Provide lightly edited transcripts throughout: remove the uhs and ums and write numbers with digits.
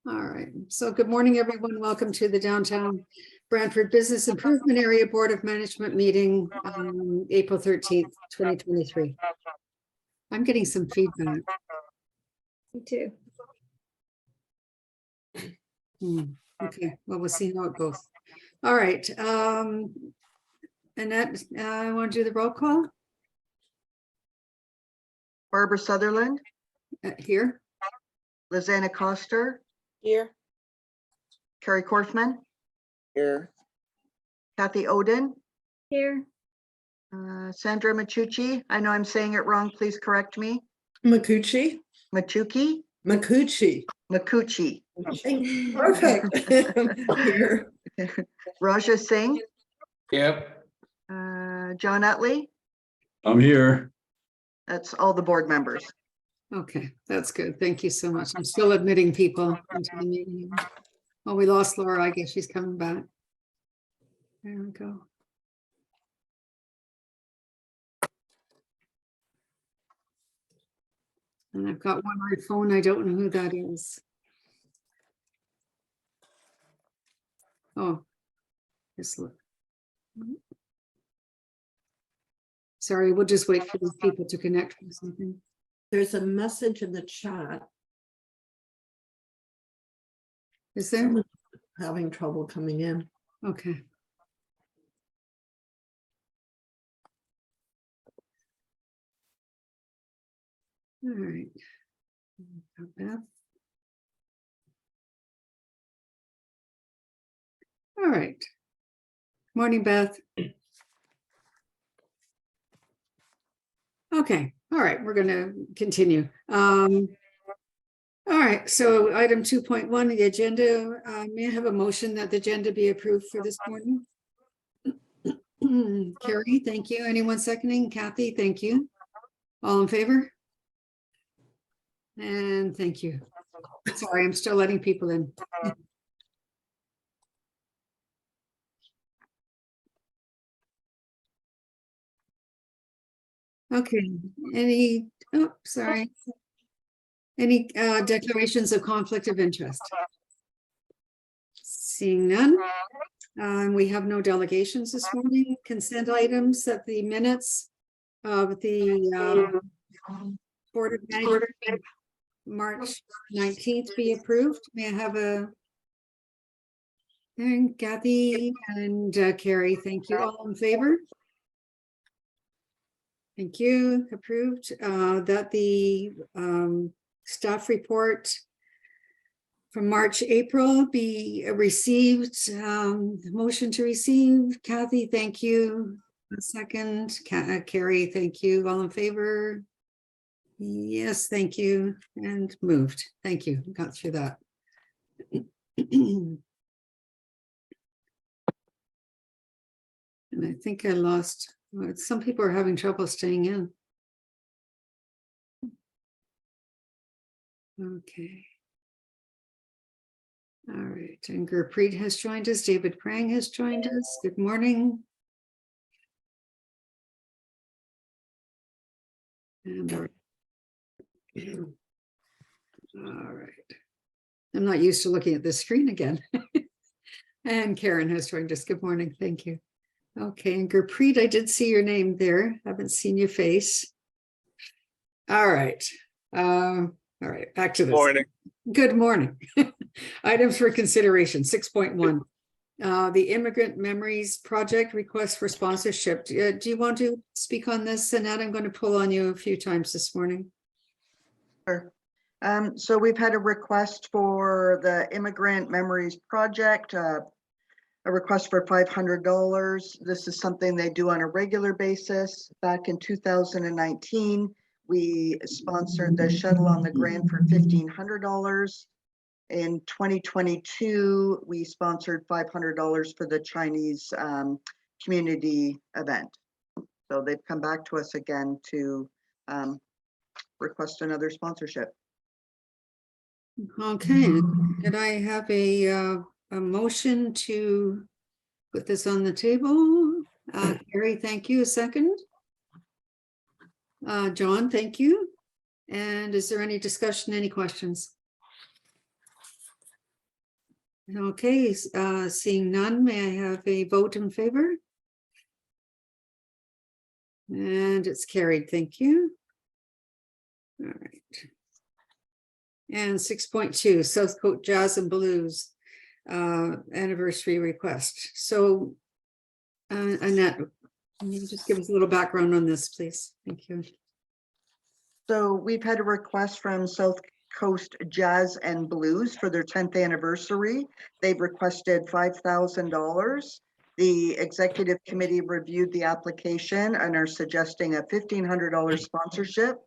All right. So good morning, everyone. Welcome to the Downtown Brantford Business Improvement Area Board of Management meeting on April 13th, 2023. I'm getting some feedback. Me too. Okay, well, we'll see how it goes. All right. Annette, I want to do the roll call Barbara Sutherland, here. Lizanna Coster, Here. Carrie Korfman, Here. Kathy Oden, Here. Sandra Machucci. I know I'm saying it wrong. Please correct me. Makuchi. Machuki? Makuchi. Makuchi. Perfect. Here. Raja Singh, Yep, John Utley. I'm here. That's all the board members. Okay, that's good. Thank you so much. I'm still admitting people into the meeting. Oh, we lost Laura. I guess she's coming back. There we go. And I've got one on my phone. I don't know who that is. Oh, just look. Sorry, we'll just wait for these people to connect or something. There's a message in the chat. Is there? Someone's having trouble coming in. Okay. All right. Got Beth. All right. Morning, Beth. Okay. All right. We're going to continue. All right. So item 2.1, the agenda. May I have a motion that the agenda be approved for this morning? Carrie, thank you. Anyone seconding? Kathy, thank you. All in favor? And thank you. Sorry, I'm still letting people in. Okay, any declarations of conflict of interest? Seeing none. We have no delegations this morning. Consent items that the minutes of the Board of Management March 19th be approved. May I have a and Kathy and Carrie, thank you. All in favor? Thank you. Approved. That the staff report from March, April be received. Motion to receive. Kathy, thank you. A second. Carrie, thank you. All in favor? Yes, thank you. And moved. Thank you. Got through that. And I think I lost. Some people are having trouble staying in. Okay. All right. And Gurpreet has joined us. David Krang has joined us. Good morning. And all right. I'm not used to looking at this screen again. And Karen has joined us. Good morning. Thank you. Okay, and Gurpreet, I did see your name there. Haven't seen your face. All right. All right, back to this. Morning. Good morning. Items for consideration, 6.1. The Immigrant Memories Project request for sponsorship. Do you want to speak on this, Annette? I'm going to pull on you a few times this morning. Sure. So we've had a request for the Immigrant Memories Project, a request for $500. This is something they do on a regular basis. Back in 2019, we sponsored the shuttle on the Grand for $1,500. In 2022, we sponsored $500 for the Chinese community event. So they've come back to us again to request another sponsorship. Okay, did I have a motion to put this on the table? Carrie, thank you. A second. John, thank you. And is there any discussion, any questions? Okay, seeing none, may I have a vote in favor? And it's carried, thank you. All right. And 6.2, South Coast Jazz and Blues anniversary request. So, Annette, can you just give us a little background on this, please? Thank you. So we've had a request from South Coast Jazz and Blues for their 10th anniversary. They've requested $5,000. The executive committee reviewed the application and are suggesting a $1,500 sponsorship.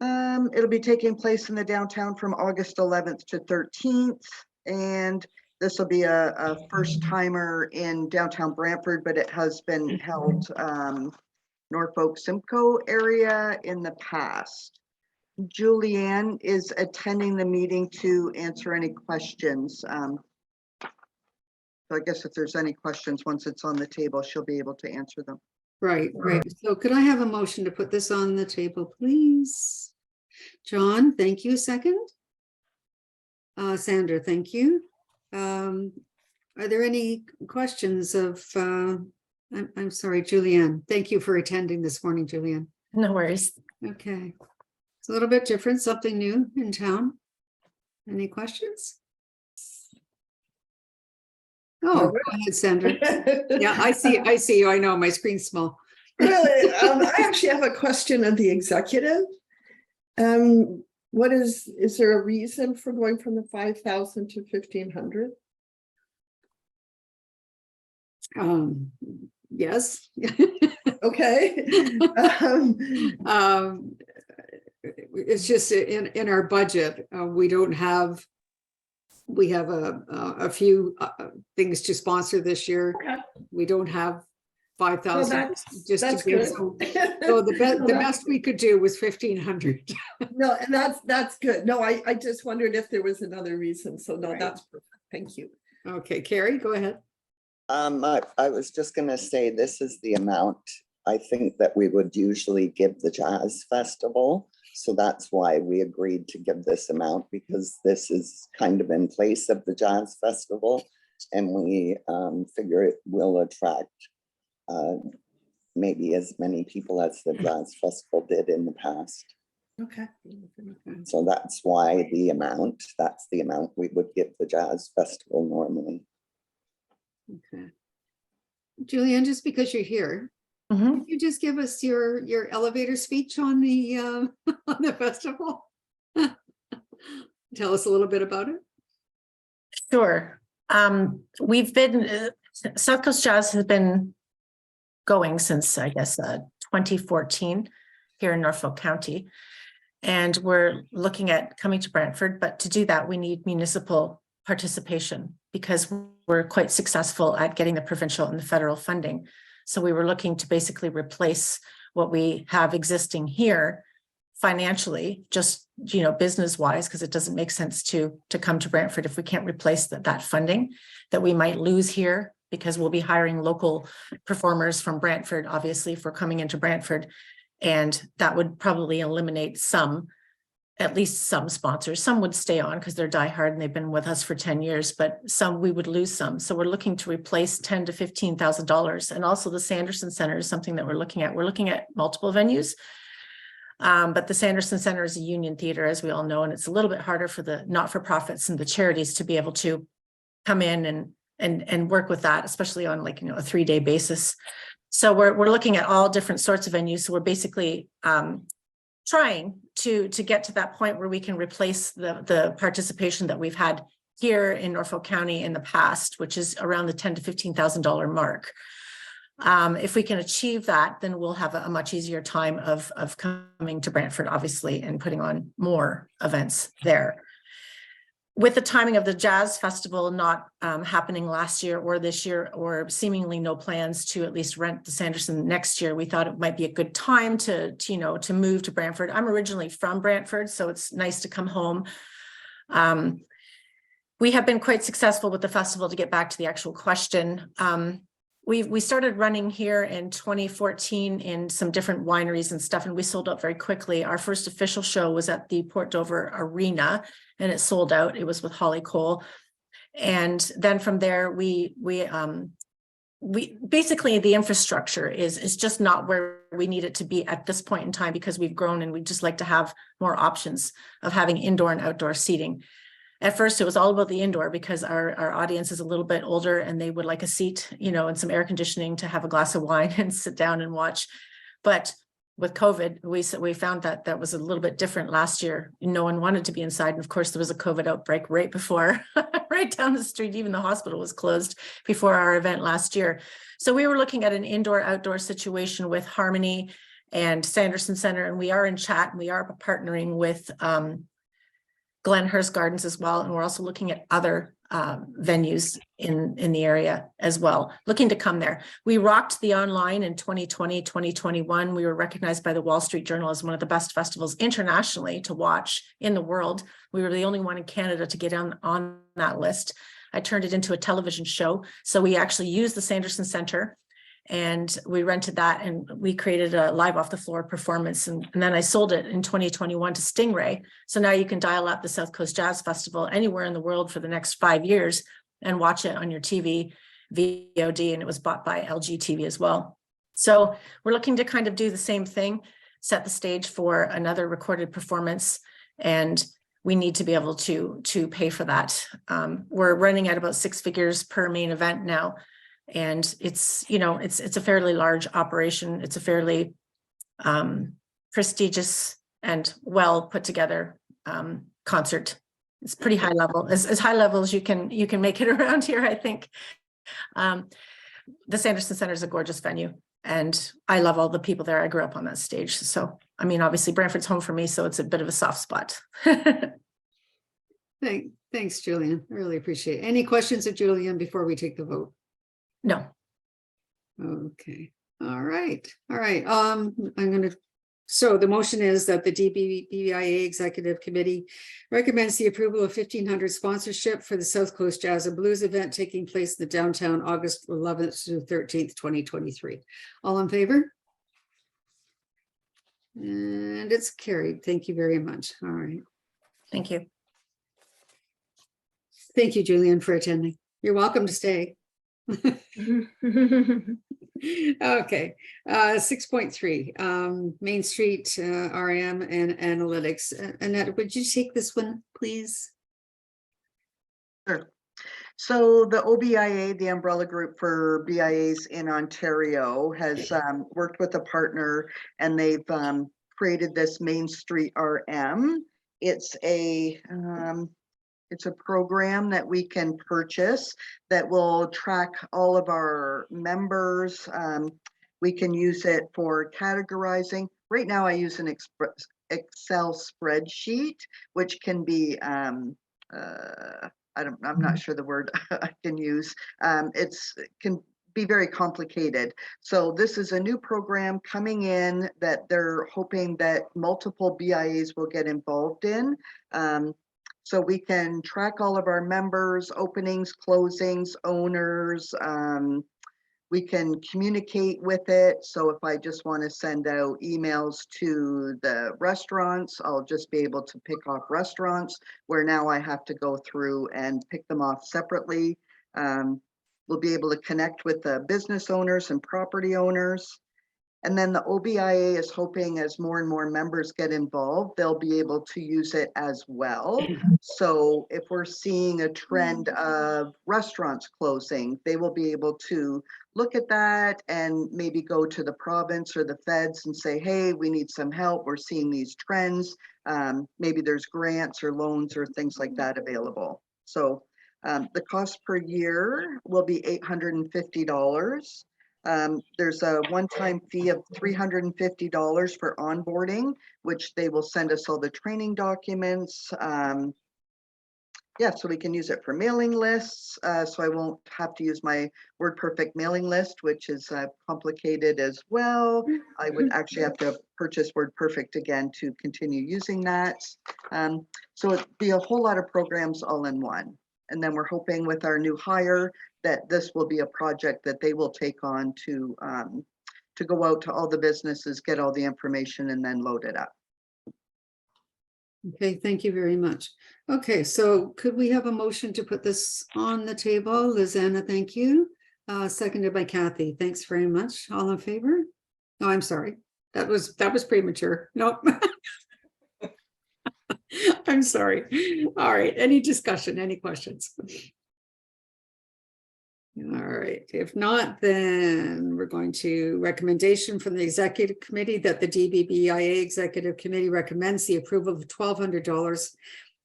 It'll be taking place in the downtown from August 11th to 13th. And this will be a first timer in downtown Brantford, but it has been held Norfolk Simcoe area in the past. Julianne is attending the meeting to answer any questions. So I guess if there's any questions, once it's on the table, she'll be able to answer them. Right. So could I have a motion to put this on the table, please? John, thank you. Second. Sandra, thank you. Are there any questions of, I'm sorry, Julianne. Thank you for attending this morning, Julianne. No worries. Okay. It's a little bit different, something new in town. Any questions? Oh, go ahead, Sandra. Yeah, I see you. I know my screen's small. Really, I actually have a question of the executive. What is there a reason for going from the 5,000 to 1,500? Yes. Okay. It's just in our budget, we have a few things to sponsor this year. Okay. We don't have 5,000 just that's to give. good. So the best we could do was 1,500. No, and that's good. No, I just wondered if there was another reason. So no, Right. that's perfect. Thank you. Okay, Carrie, go ahead. I was just gonna say, this is the amount I think that we would usually give the jazz festival. So that's why we agreed to give this amount, because this is kind of in place of the jazz festival. And we figure it will attract maybe as many people as the jazz festival did in the past. Okay. So that's why that's the amount we would give the jazz festival normally. Okay. Julianne, just because you're here, Mhm. can you just give us your elevator speech on the on the festival? Tell us a little bit about it. Sure. We've been, South Coast Jazz has been going since, I guess, 2014 here in Norfolk County. And we're looking at coming to Brantford, but to do that, we need municipal participation because we're quite successful at getting the provincial and the federal funding. So we were looking to basically replace what we have existing here financially, just, business wise, because it doesn't make sense to come to Brantford if we can't replace that funding that we might lose here, because we'll be hiring local performers from Brantford, obviously, if we're coming into Brantford. And that would probably eliminate at least some sponsors. Some would stay on because they're diehard and they've been with us for 10 years, but we would lose some. So we're looking to replace $10,000 to $15,000. And also the Sanderson Center is something that we're looking at. We're looking at multiple venues. But the Sanderson Center is a union theater, as we all know, and it's a little bit harder for the not-for-profits and the charities to be able to come in and work with that, especially on a 3-day basis. So we're looking at all different sorts of venues. So we're basically trying to get to that point where we can replace the participation that we've had here in Norfolk County in the past, which is around the $10,000 to $15,000 mark. If we can achieve that, then we'll have a much easier time of coming to Brantford, obviously, and putting on more events there. With the timing of the Jazz Festival not happening last year or this year, or seemingly no plans to at least rent the Sanderson next year, we thought it might be a good time to move to Brantford. I'm originally from Brantford, so it's nice to come home. We have been quite successful with the festival. To get back to the actual question, we started running here in 2014 in some different wineries and stuff, and we sold out very quickly. Our first official show was at the Port Dover Arena, and it sold out. It was with Holly Cole. And then from there, we basically the infrastructure is just not where we need it to be at this point in time, because we've grown and we'd just like to have more options of having indoor and outdoor seating. At first, it was all about the indoor because our audience is a little bit older and they would like a seat, and some air conditioning to have a glass of wine and sit down and watch. But with COVID, we found that was a little bit different last year. No one wanted to be inside. And of course, there was a COVID outbreak right before, right down the street. Even the hospital was closed before our event last year. So we were looking at an indoor-outdoor situation with Harmony and Sanderson Center, and we are in chat and we are partnering with Glenhurst Gardens as well. And we're also looking at other venues in the area as well, looking to come there. We rocked the online in 2020, 2021. We were recognized by the Wall Street Journal as one of the best festivals internationally to watch in the world. We were the only one in Canada to get on that list. I turned it into a television show. So we actually used the Sanderson Center and we rented that and we created a live off the floor performance. And then I sold it in 2021 to Stingray. So now you can dial up the South Coast Jazz Festival anywhere in the world for the next 5 years and watch it on your TV, VOD, and it was bought by LG TV as well. So we're looking to kind of do the same thing, set the stage for another recorded performance, and we need to be able to pay for that. We're running at about 6 figures per main event now. And it's a fairly large operation. It's a fairly prestigious and well put together concert. It's pretty high level, as high level as you can make it around here, I think. The Sanderson Center is a gorgeous venue and I love all the people there. I grew up on that stage. So, I mean, obviously Brantford's home for me, so it's a bit of a soft spot. Thanks, Julian. I really appreciate it. Any questions of Julian before we take the vote? No. Okay. All right. So the motion is that the Dbbia Executive Committee recommends the approval of 1,500 sponsorship for the South Coast Jazz and Blues event taking place in the downtown August 11th to 13th, 2023. All in favor? And it's carried. Thank you very much. All right. Thank you. Thank you, Julian, for attending. You're welcome to stay. Okay, 6.3, Main Street RM and Analytics. Annette, would you take this one, please? Sure. So the OBIA, the umbrella group for BIAs in Ontario, has worked with a partner and they've created this Main Street RM. It's a program that we can purchase that will track all of our members. We can use it for categorizing. Right now I use an Excel spreadsheet, which can be, I'm not sure the word I can use. It can be very complicated. So this is a new program coming in that they're hoping that multiple BIAs will get involved in. So we can track all of our members, openings, closings, owners. We can communicate with it. So if I just want to send out emails to the restaurants, I'll just be able to pick off restaurants where now I have to go through and pick them off separately. We'll be able to connect with the business owners and property owners. And then the OBIA is hoping as more and more members get involved, they'll be able to use it as well. So if we're seeing a trend of restaurants closing, they will be able to look at that and maybe go to the province or the feds and say, hey, we need some help. We're seeing these trends. Maybe there's grants or loans or things like that available. So the cost per year will be $850. There's a one-time fee of $350 for onboarding, which they will send us all the training documents. So we can use it for mailing lists. So I won't have to use my WordPerfect mailing list, which is complicated as well. I would actually have to purchase WordPerfect again to continue using that. So it'd be a whole lot of programs all in one. And then we're hoping with our new hire that this will be a project that they will take on to go out to all the businesses, get all the information, and then load it up. Okay, thank you very much. Okay, so could we have a motion to put this on the table? Lizanna, thank you. Seconded by Kathy. Thanks very much. All in favor? Oh, I'm sorry. That was premature. Nope. I'm sorry. All right, any discussion, any questions? All right, if not, then we're going to recommendation from the executive committee that the DBBIA executive committee recommends the approval of $1,200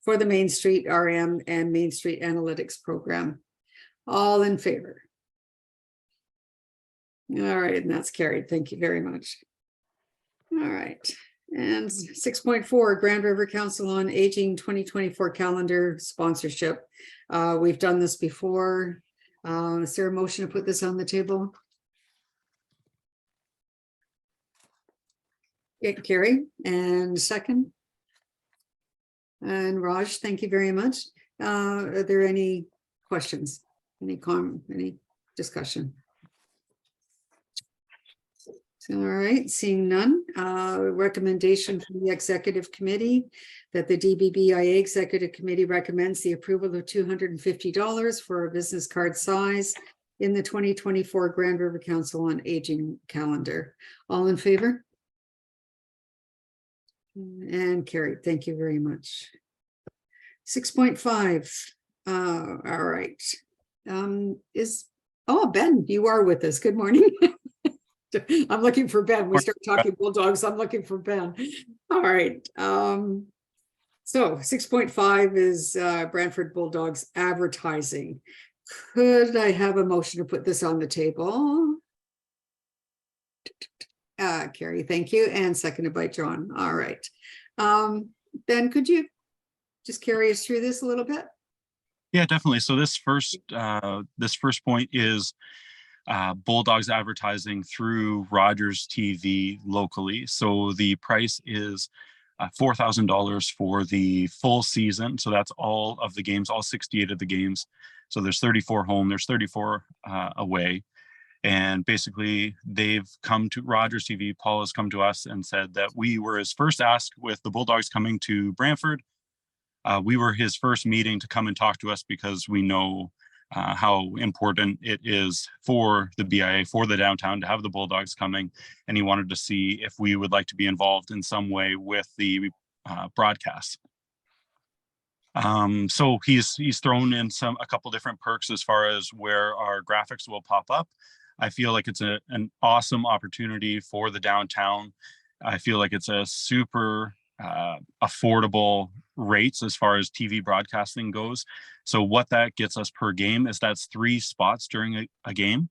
for the Main Street RM and Main Street Analytics Program. All in favor? All right, and that's carried. Thank you very much. All right, and 6.4 Grand River Council on Aging 2024 calendar sponsorship. We've done this before. Is there a motion to put this on the table? Carrie, and second. And Raj, thank you very much. Are there any questions? Any discussion? All right, seeing none, recommendation from the executive committee that the DBBIA executive committee recommends the approval of $250 for a business card size in the 2024 Grand River Council on Aging calendar. All in favor? And carried. Thank you very much. 6.5. All right. Ben, you are with us. Good morning. I'm looking for Ben. We start talking Bulldogs. I'm looking for Ben. All right. So 6.5 is Brantford Bulldogs advertising. Could I have a motion to put this on the table? Carrie, thank you. And seconded by John. All right. Ben, could you just carry us through this a little bit? Yeah, definitely. So this first point is Bulldogs advertising through Rogers TV locally. So the price is $4,000 for the full season. So that's all of the games, all 68 of the games. So there's 34 home, there's 34 away. And basically they've come to Rogers TV. Paul has come to us and said that we were his first ask with the Bulldogs coming to Brantford. We were his first meeting to come and talk to us because we know how important it is for the BIA, for the downtown, to have the Bulldogs coming, and he wanted to see if we would like to be involved in some way with the broadcast. So he's thrown in a couple different perks as far as where our graphics will pop up. I feel like it's an awesome opportunity for the downtown. I feel like it's a super affordable rates as far as TV broadcasting goes. So what that gets us per game is that's 3 spots during a game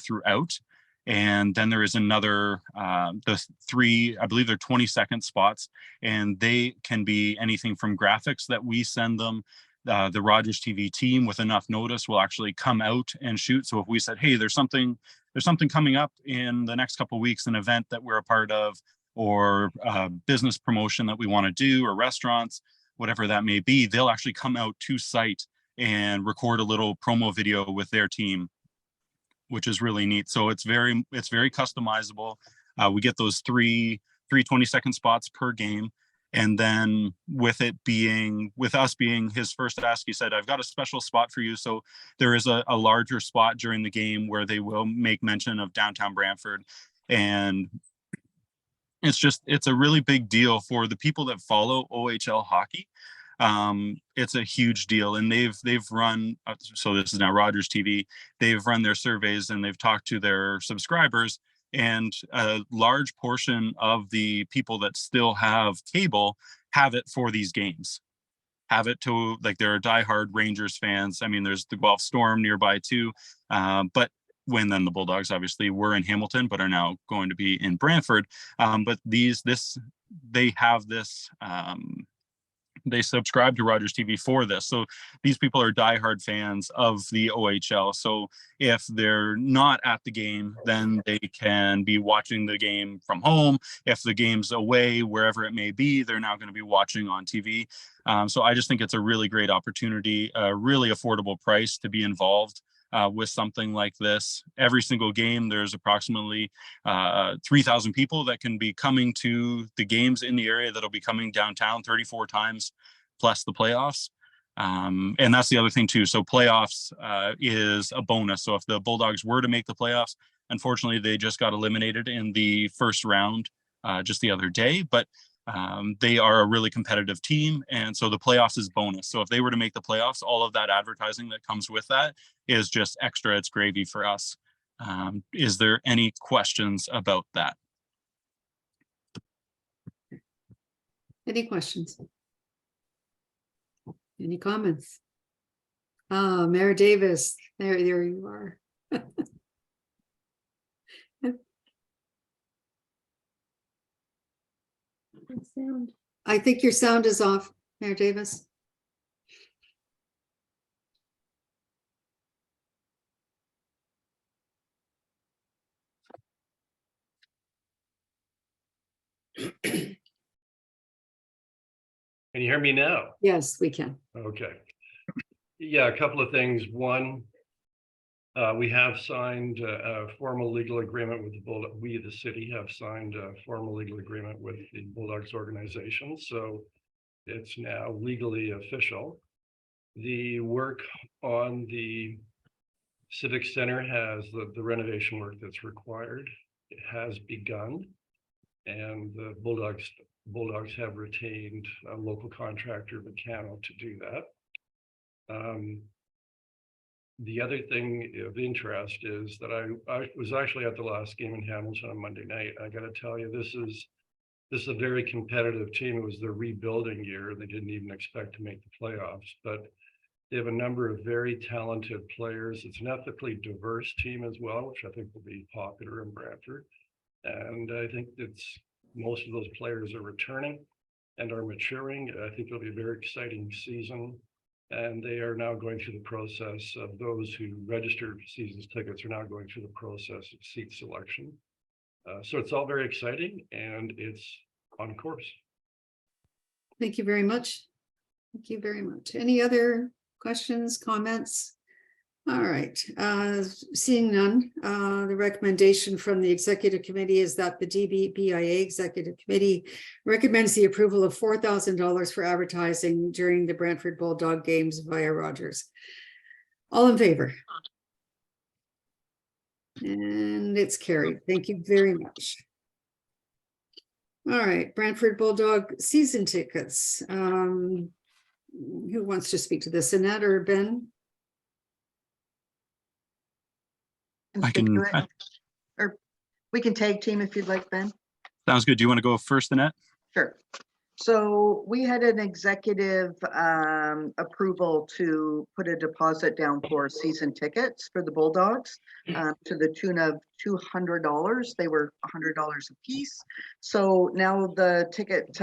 throughout. And then there is another, the 3, I believe they're 20-second spots, and they can be anything from graphics that we send them. The Rogers TV team with enough notice will actually come out and shoot. So if we said, hey, there's something coming up in the next couple of weeks, an event that we're a part of, or business promotion that we want to do, or restaurants, whatever that may be, they'll actually come out to site and record a little promo video with their team, which is really neat. So it's very customizable. We get those three 20-second spots per game. And then with us being his first ask, he said, I've got a special spot for you. So there is a larger spot during the game where they will make mention of downtown Brantford. And it's a really big deal for the people that follow OHL hockey. It's a huge deal, and they've run, so this is now Rogers TV, they've run their surveys and they've talked to their subscribers, and a large portion of the people that still have cable have it for these games, have it to, like, they're diehard Rangers fans. I mean, there's the Guelph Storm nearby too, but when then the Bulldogs obviously were in Hamilton, but are now going to be in Brantford. But they have this, they subscribe to Rogers TV for this. So these people are diehard fans of the OHL. So if they're not at the game, then they can be watching the game from home. If the game's away, wherever it may be, they're now going to be watching on TV. So I just think it's a really great opportunity, a really affordable price to be involved. with something like this. Every single game, there's approximately 3,000 people that can be coming to the games in the area that'll be coming downtown 34 times plus the playoffs. And that's the other thing too. So playoffs is a bonus. So if the Bulldogs were to make the playoffs, unfortunately, they just got eliminated in the first round just the other day, but they are a really competitive team. And so the playoffs is bonus. So if they were to make the playoffs, all of that advertising that comes with that is just extra. It's gravy for us. Is there any questions about that? Any questions? Any comments? Mayor Davis, there you are. Sound. I think your sound is off, Mayor Davis. Can you hear me now? Yes, we can. Okay. Yeah, a couple of things. One, we have signed a formal legal agreement with the Bulldog. We, the city, have signed a formal legal agreement with the Bulldogs organization. So it's now legally official. The work on the Civic Center has the renovation work that's required. It has begun. And the Bulldogs have retained a local contractor, Meccano, to do that. The other thing of interest is that I was actually at the last game in Hamilton on Monday night. I got to tell you, this is a very competitive team. It was their rebuilding year. They didn't even expect to make the playoffs, but they have a number of very talented players. It's an ethnically diverse team as well, which I think will be popular in Brantford. And I think most of those players are returning and are maturing. I think it'll be a very exciting season. And they are now going through the process of those who registered seasons tickets are now going through the process of seat selection. So it's all very exciting and it's on course. Thank you very much. Thank you very much. Any other questions, comments? All right, seeing none, the recommendation from the executive committee is that the Dbbia executive committee recommends the approval of $4,000 for advertising during the Brantford Bulldog games via Rogers. All in favor? And it's carried. Thank you very much. All right, Brantford Bulldog season tickets. Who wants to speak to this, Annette or Ben? I can. Do it. Or we can tag team if you'd like, Ben. Sounds good. Do you want to go first, Annette? Sure. So we had an executive approval to put a deposit down for season tickets for the Bulldogs to the tune of $200. They were $100 a piece. So now the ticket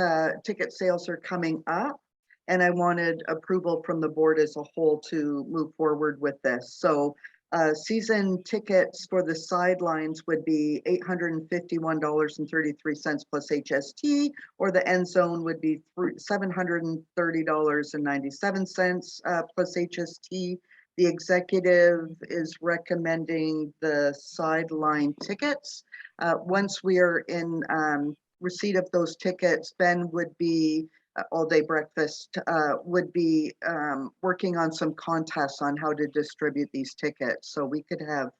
sales are coming up, and I wanted approval from the board as a whole to move forward with this. So season tickets for the sidelines would be $851.33 plus HST, or the end zone would be $730.97 plus HST. The executive is recommending the sideline tickets. Once we are in receipt of those tickets, Ben would be all day breakfast would be working on some contests on how to distribute these tickets. So we could have,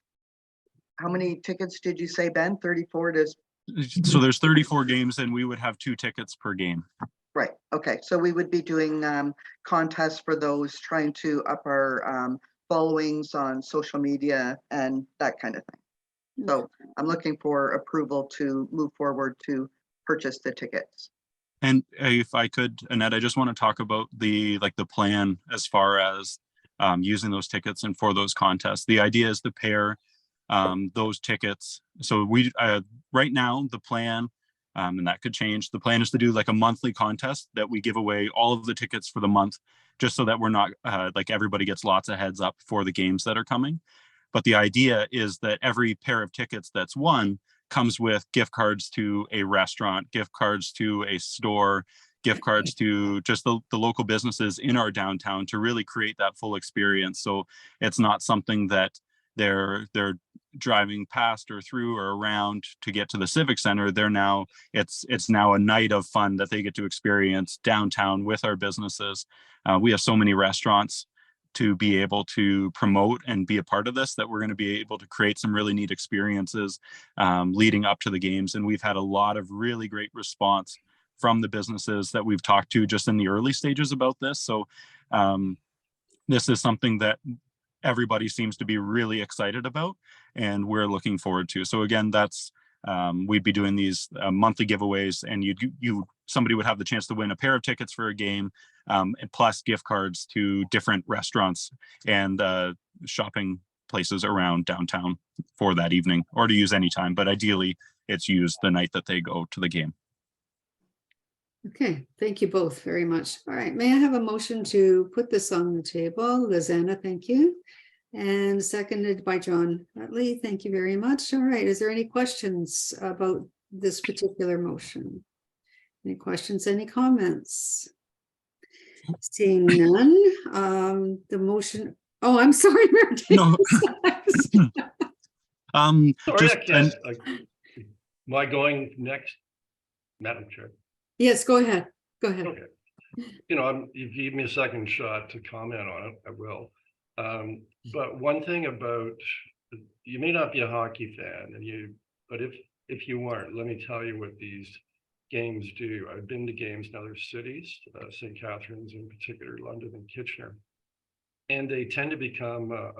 how many tickets did you say, Ben? 34 to? So there's 34 games and we would have 2 tickets per game. Right, okay. So we would be doing contests for those, trying to up our followings on social media and that kind of thing. So I'm looking for approval to move forward to purchase the tickets. And if I could, Annette, I just want to talk about the plan as far as using those tickets and for those contests. The idea is to pair those tickets. So we right now the plan, and that could change. The plan is to do like a monthly contest that we give away all of the tickets for the month, just so that we're not like everybody gets lots of heads up for the games that are coming. But the idea is that every pair of tickets that's won comes with gift cards to a restaurant, gift cards to a store, gift cards to just the local businesses in our downtown to really create that full experience. So it's not something that they're driving past or through or around to get to the Civic Center. It's now a night of fun that they get to experience downtown with our businesses. We have so many restaurants to be able to promote and be a part of this, that we're going to be able to create some really neat experiences leading up to the games. And we've had a lot of really great response from the businesses that we've talked to just in the early stages about this. So this is something that everybody seems to be really excited about, and we're looking forward to. So again, that's we'd be doing these monthly giveaways, and somebody would have the chance to win a pair of tickets for a game, and plus gift cards to different restaurants and shopping places around downtown for that evening, or to use anytime, but ideally it's used the night that they go to the game. Okay, thank you both very much. All right, may I have a motion to put this on the table? Lizanna, thank you. And seconded by John Utley. Thank you very much. All right, is there any questions about this particular motion? Any questions, any comments? Seeing none, the motion, oh, I'm sorry, Mayor No. Sorry, just I can't. Am I going next, Madam Chair? Yes, go ahead. Go ahead. Okay. You know, if you give me a second shot to comment on it, I will. But one thing about, you may not be a hockey fan, but if you weren't, let me tell you what these games do. I've been to games in other cities, St. Catharines in particular, London and Kitchener, and they tend to become a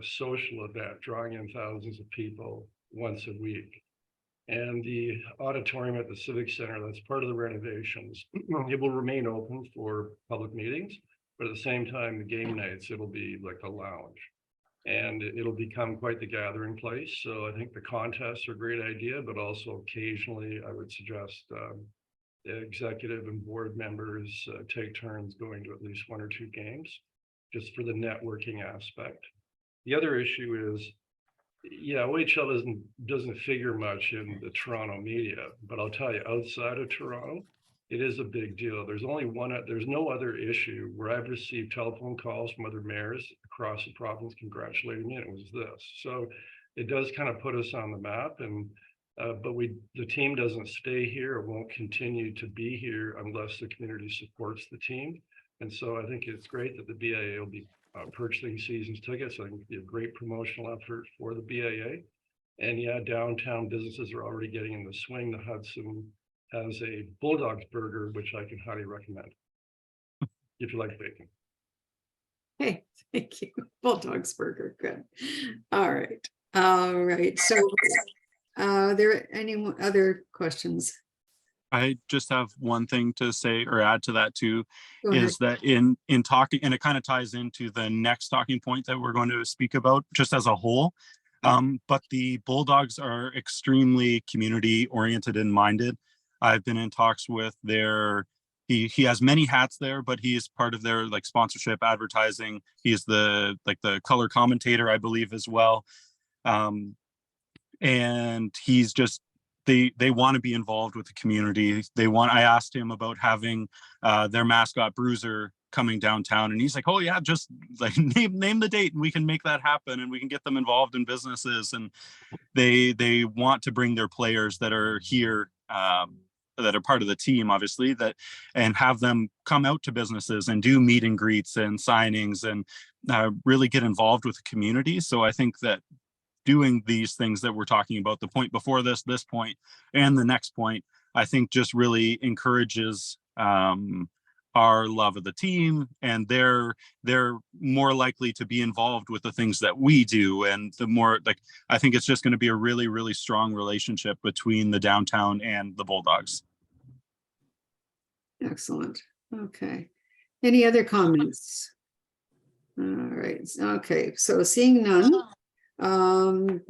social event, drawing in thousands of people once a week. And the auditorium at the Civic Center, that's part of the renovations. It will remain open for public meetings, but at the same time, the game nights, it'll be like a lounge. And it'll become quite the gathering place. So I think the contests are a great idea, but also occasionally I would suggest the executive and board members take turns going to at least one or two games, just for the networking aspect. The other issue is, yeah, OHL doesn't figure much in the Toronto media, but I'll tell you, outside of Toronto, it is a big deal. There's no other issue where I've received telephone calls from other mayors across the province congratulating me, and it was this. So it does kind of put us on the map, and but the team doesn't stay here. It won't continue to be here unless the community supports the team. And so I think it's great that the BIA will be purchasing season's tickets. I think it'll be a great promotional effort for the BIA. And yeah, downtown businesses are already getting in the swing. The Hudson has a Bulldogs burger, which I can highly recommend if you like bacon. Hey, thank you. Bulldogs burger, good. All right. All right. So are there any other questions? I just have one thing to say or add to that too, Go ahead. is that in talking, and it kind of ties into the next talking point that we're going to speak about just as a whole. But the Bulldogs are extremely community oriented and minded. I've been in talks with he has many hats there, but he is part of their like sponsorship, advertising. He's the color commentator, I believe, as well. And he's just, they want to be involved with the community. I asked him about having their mascot Bruiser coming downtown, and he's like, oh yeah, just like name the date and we can make that happen, and we can get them involved in businesses. And they want to bring their players that are here, that are part of the team, obviously, and have them come out to businesses and do meet and greets and signings and really get involved with the community. So I think that doing these things that we're talking about, the point before this point, and the next point, I think just really encourages our love of the team, and they're more likely to be involved with the things that we do. And the more, like, I think it's just going to be a really, really strong relationship between the downtown and the Bulldogs. Excellent. Okay. Any other comments? All right. Okay. So seeing none, the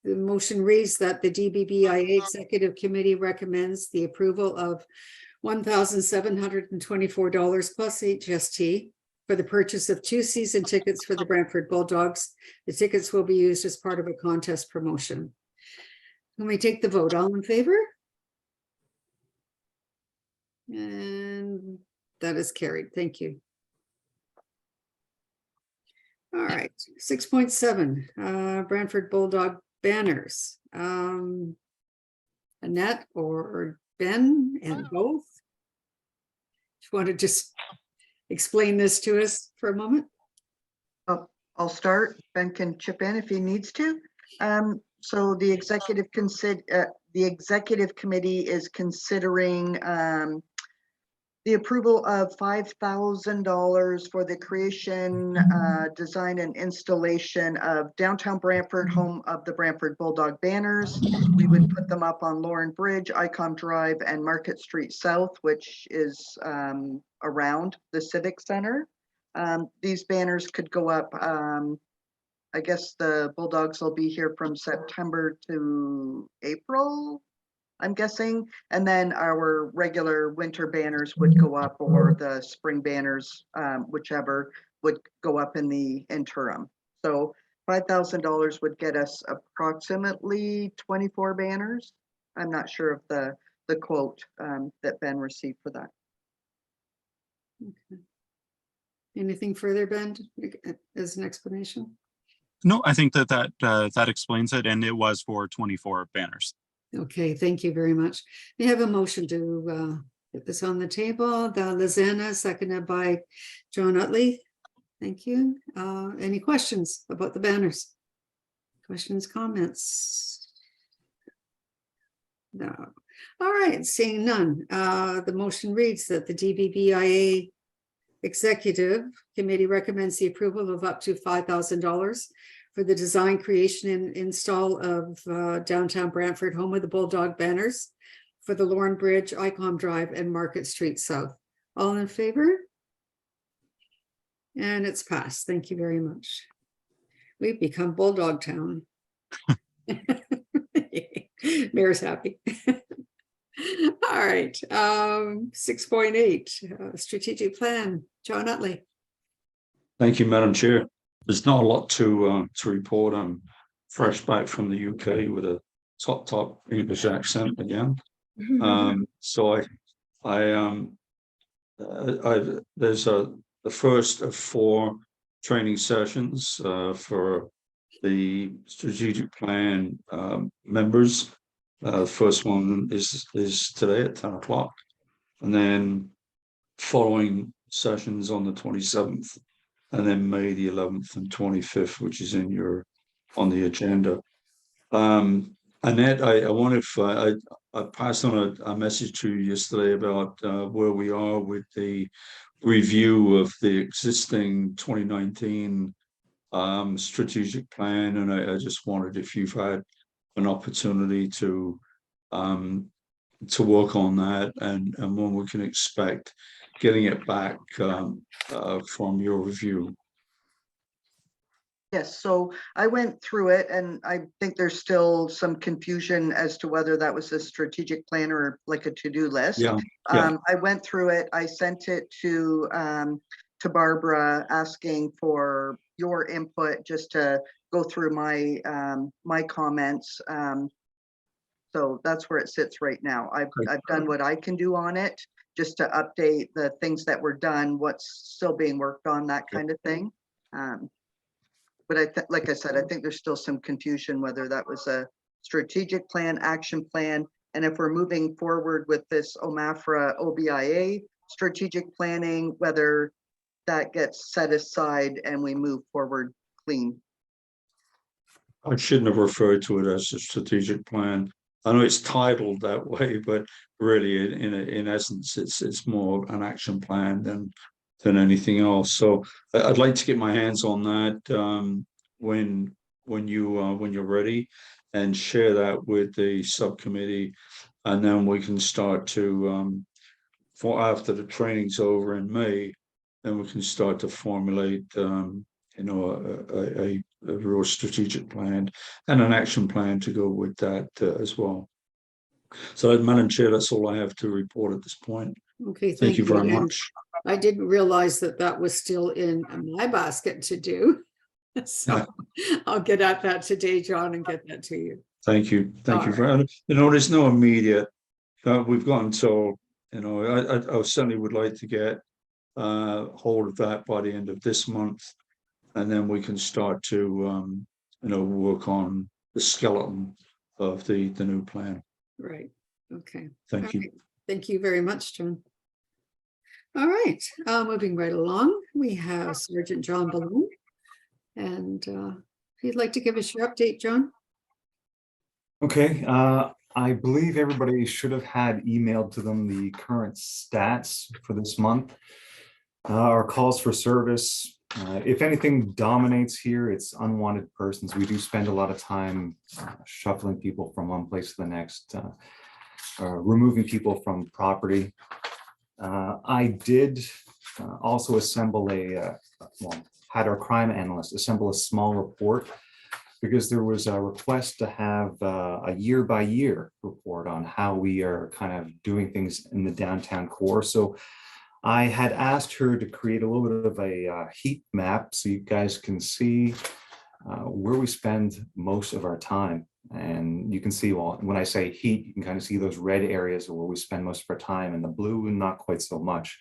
motion reads that the DBBIA Executive Committee recommends the approval of $1,724 plus HST for the purchase of 2 season tickets for the Brantford Bulldogs. The tickets will be used as part of a contest promotion. When we take the vote, all in favor? And that is carried. Thank you. All right, 6.7, Brantford Bulldog banners. Annette or Ben and both? Do you want to just explain this to us for a moment? I'll start. Ben can chip in if he needs to. So the executive committee is considering the approval of $5,000 for the creation, design and installation of downtown Brantford, home of the Brantford Bulldog banners. We would put them up on Lauren Bridge, Icon Drive, and Market Street South, which is around the Civic Center. These banners could go up, I guess the Bulldogs will be here from September to April, I'm guessing. And then our regular winter banners would go up, or the spring banners, whichever, would go up in the interim. So $5,000 would get us approximately 24 banners. I'm not sure of the quote that Ben received for that. Okay. Anything further, Ben, as an explanation? No, I think that explains it, and it was for 24 banners. Okay, thank you very much. We have a motion to get this on the table. The Lizana, seconded by John Utley. Thank you. Any questions about the banners? Questions, comments? No. All right, seeing none. The motion reads that the DBBIA Executive Committee recommends the approval of up to $5,000 for the design, creation, and install of downtown Brantford, home of the Bulldog banners for the Lauren Bridge, Icon Drive, and Market Street South. All in favor? And it's passed. Thank you very much. We've become Bulldog Town. Mayor's happy. All right, 6.8, strategic plan. John Utley. Thank you, Madam Chair. There's not a lot to report. I'm fresh back from the UK with a top English accent again. So there's the first of 4 training sessions for the strategic plan members. The first one is today at 10 o'clock, and then following sessions on the 27th, and then May the 11th and 25th, which is on the agenda. Annette, I wonder if I passed on a message to you yesterday about where we are with the review of the existing 2019 strategic plan, and I just wondered if you've had an opportunity to work on that, and when we can expect getting it back from your review. Yes, so I went through it, and I think there's still some confusion as to whether that was a strategic plan or like a to-do list. Yeah. I went through it. I sent it to Barbara, asking for your input just to go through my my comments. So that's where it sits right now. I've done what I can do on it, just to update the things that were done, what's still being worked on, that kind of thing. But like I said, I think there's still some confusion whether that was a strategic plan, action plan, and if we're moving forward with this OMAFRA OBIA strategic planning, whether that gets set aside and we move forward clean. I shouldn't have referred to it as a strategic plan. I know it's titled that way, but really, in essence, it's more an action plan than anything else. So I'd like to get my hands on that when you're ready, and share that with the subcommittee, and then we can start to for after the training's over in May, then we can start to formulate a real strategic plan and an action plan to go with that as well. So, Madam Chair, that's all I have to report at this point. Okay, Thank you very much. I didn't realize that was still in my basket to do. So I'll get at that today, John, and get that to you. Thank you. Thank you. There's no immediate, we've got until I certainly would like to get hold of that by the end of this month, and then we can start to work on the skeleton of the new plan. Right, okay. Thank you. All right. Thank you very much, John. All right, moving right along, we have Sergeant John Balloon. And if you'd like to give us your update, John. Okay, I believe everybody should have had emailed to them the current stats for this month. Our calls for service, if anything dominates here, it's unwanted persons. We do spend a lot of time shuffling people from one place to the next, removing people from property. I did also assemble had our crime analyst assemble a small report, because there was a request to have a year-by-year report on how we are kind of doing things in the downtown core. So I had asked her to create a little bit of a heat map so you guys can see where we spend most of our time. And you can see, well, when I say heat, you can kind of see those red areas where we spend most of our time, and the blue, not quite so much.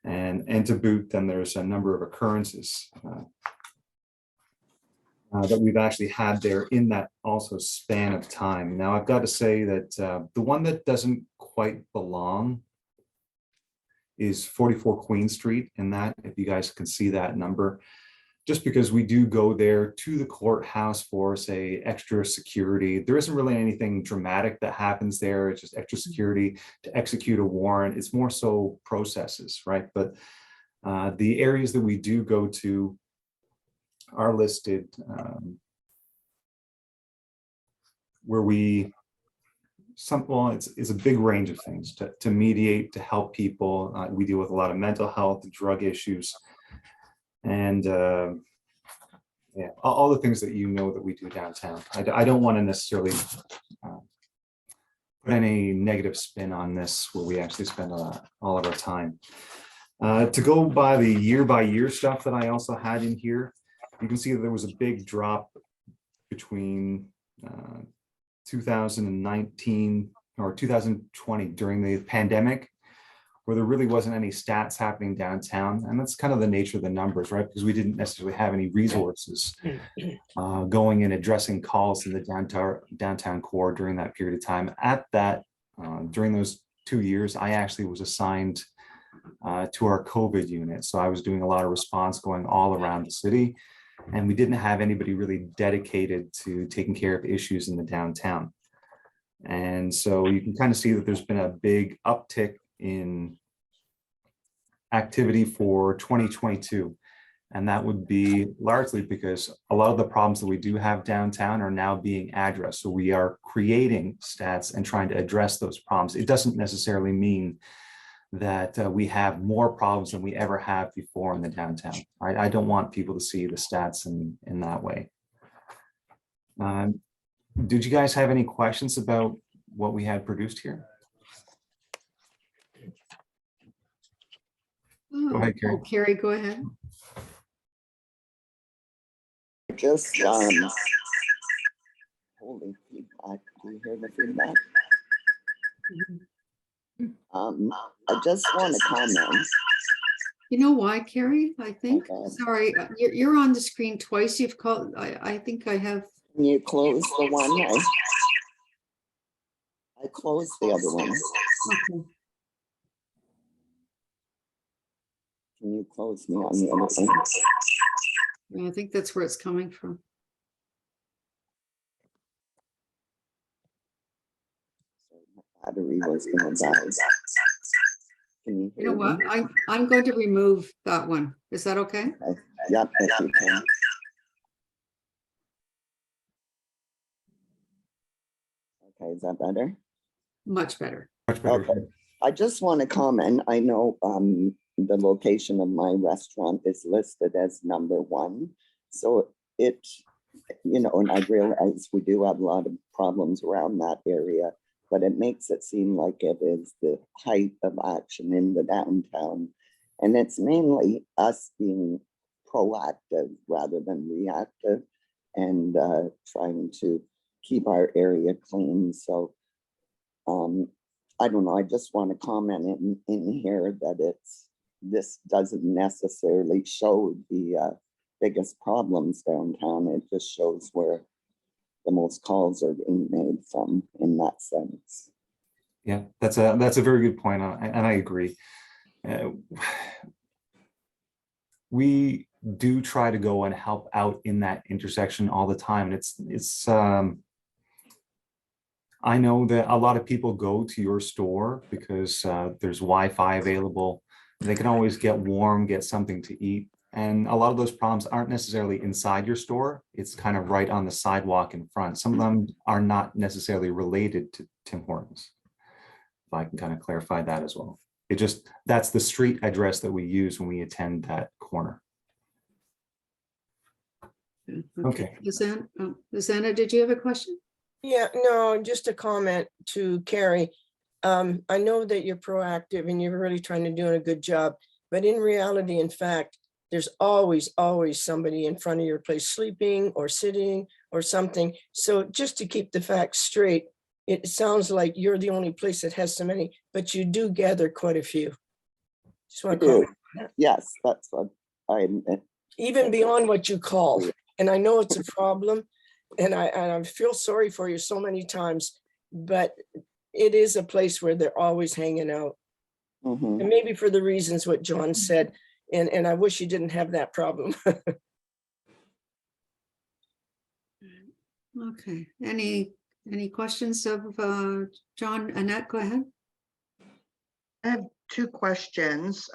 And to boot, then there's a number of occurrences that we've actually had there in that also span of time. Now, I've got to say that the one that doesn't quite belong is 44 Queen Street, and that, if you guys can see that number, just because we do go there to the courthouse for, say, extra security. There isn't really anything dramatic that happens there. It's just extra security to execute a warrant. It's more so processes, right? But the areas that we do go to are listed where we, it's a big range of things to mediate, to help people. We deal with a lot of mental health, drug issues, and yeah, all the things that you know that we do downtown. I don't want to necessarily put any negative spin on this, where we actually spend all of our time. To go by the year-by-year stuff that I also had in here, you can see that there was a big drop between 2019 or 2020 during the pandemic, where there really wasn't any stats happening downtown. And that's kind of the nature of the numbers, right? Because we didn't necessarily have any resources going and addressing calls in the downtown core during that period of time. At that, during those 2 years, I actually was assigned to our COVID unit. So I was doing a lot of response going all around the city, and we didn't have anybody really dedicated to taking care of issues in the downtown. And so you can kind of see that there's been a big uptick in activity for 2022. And that would be largely because a lot of the problems that we do have downtown are now being addressed. So we are creating stats and trying to address those problems. It doesn't necessarily mean that we have more problems than we ever have before in the downtown. Right? I don't want people to see the stats in that way. Did you guys have any questions about what we had produced here? Go ahead, Carrie. Carrie, go ahead. Just holy feedback. Do you hear the feedback? I just want to comment. You know why, Carrie? I think, Okay. sorry, you're on the screen twice. You've called, I think I have. Can you close the one? I closed the other one. Okay. Can you close me on the other one? Yeah, I think that's where it's coming from. Battery was gonna die. Can you You know hear what? me? I'm going to remove that one. Is that okay? Okay. Yep, if you can. Okay, is that better? Much better. Much better. Okay. I just want to comment. I know the location of my restaurant is listed as #1. So it, and I realize we do have a lot of problems around that area, but it makes it seem like it is the height of action in the downtown. And it's mainly us being proactive rather than reactive, and trying to keep our area clean. So I don't know, I just want to comment in here that this doesn't necessarily show the biggest problems downtown. It just shows where the most calls are being made from in that sense. Yeah, that's a very good point, and I agree. We do try to go and help out in that intersection all the time, and it's I know that a lot of people go to your store because there's Wi-Fi available. They can always get warm, get something to eat. And a lot of those problems aren't necessarily inside your store. It's kind of right on the sidewalk in front. Some of them are not necessarily related to Tim Hortons. If I can kind of clarify that as well. That's the street address that we use when we attend that corner. Okay. Susanna, did you have a question? Yeah, no, just a comment to Carrie. I know that you're proactive and you're really trying to do a good job, but in reality, in fact, there's always somebody in front of your place sleeping or sitting or something. So just to keep the facts straight, it sounds like you're the only place that has so many, but you do gather quite a few. Just want to comment on that. Yes, that's what I meant. Even beyond what you called. And I know it's a problem, and I feel sorry for you so many times, but it is a place where they're always hanging out. Mhm. And maybe for the reasons what John said, and I wish you didn't have that problem. Okay, any questions of John? Annette, go ahead. I have two questions.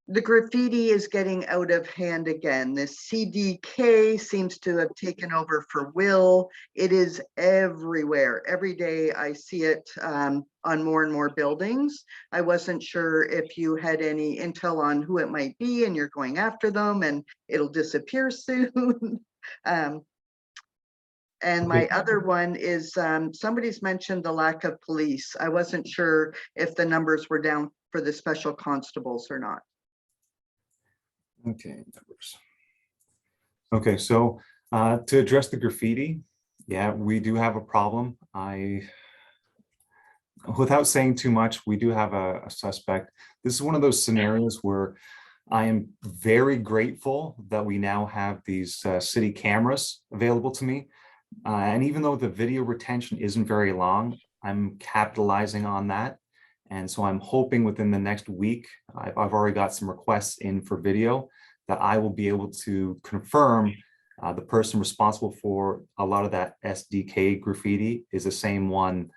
The graffiti is getting out of hand again. The CDK seems to have taken over for Will. It is everywhere. Every day I see it on more and more buildings. I wasn't sure if you had any intel on who it might be and you're going after them and it'll disappear soon. And my other one is somebody's mentioned the lack of police. I wasn't sure if the numbers were down for the special constables or not. Okay, numbers. Okay, so to address the graffiti, yeah, we do have a problem. Without saying too much, we do have a suspect. This is one of those scenarios where I am very grateful that we now have these city cameras available to me. And even though the video retention isn't very long, I'm capitalizing on that. And so I'm hoping within the next week, I've already got some requests in for video that I will be able to confirm the person responsible for a lot of that SDK graffiti is the same one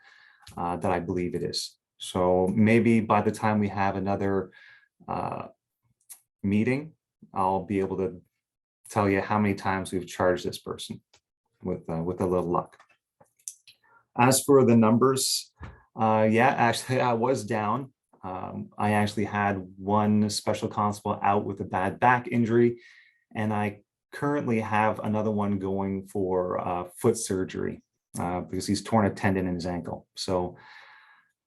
that I believe it is. So maybe by the time we have another meeting, I'll be able to tell you how many times we've charged this person with a little luck. As for the numbers, yeah, actually I was down. I actually had one special constable out with a bad back injury, and I currently have another one going for foot surgery because he's torn a tendon in his ankle. So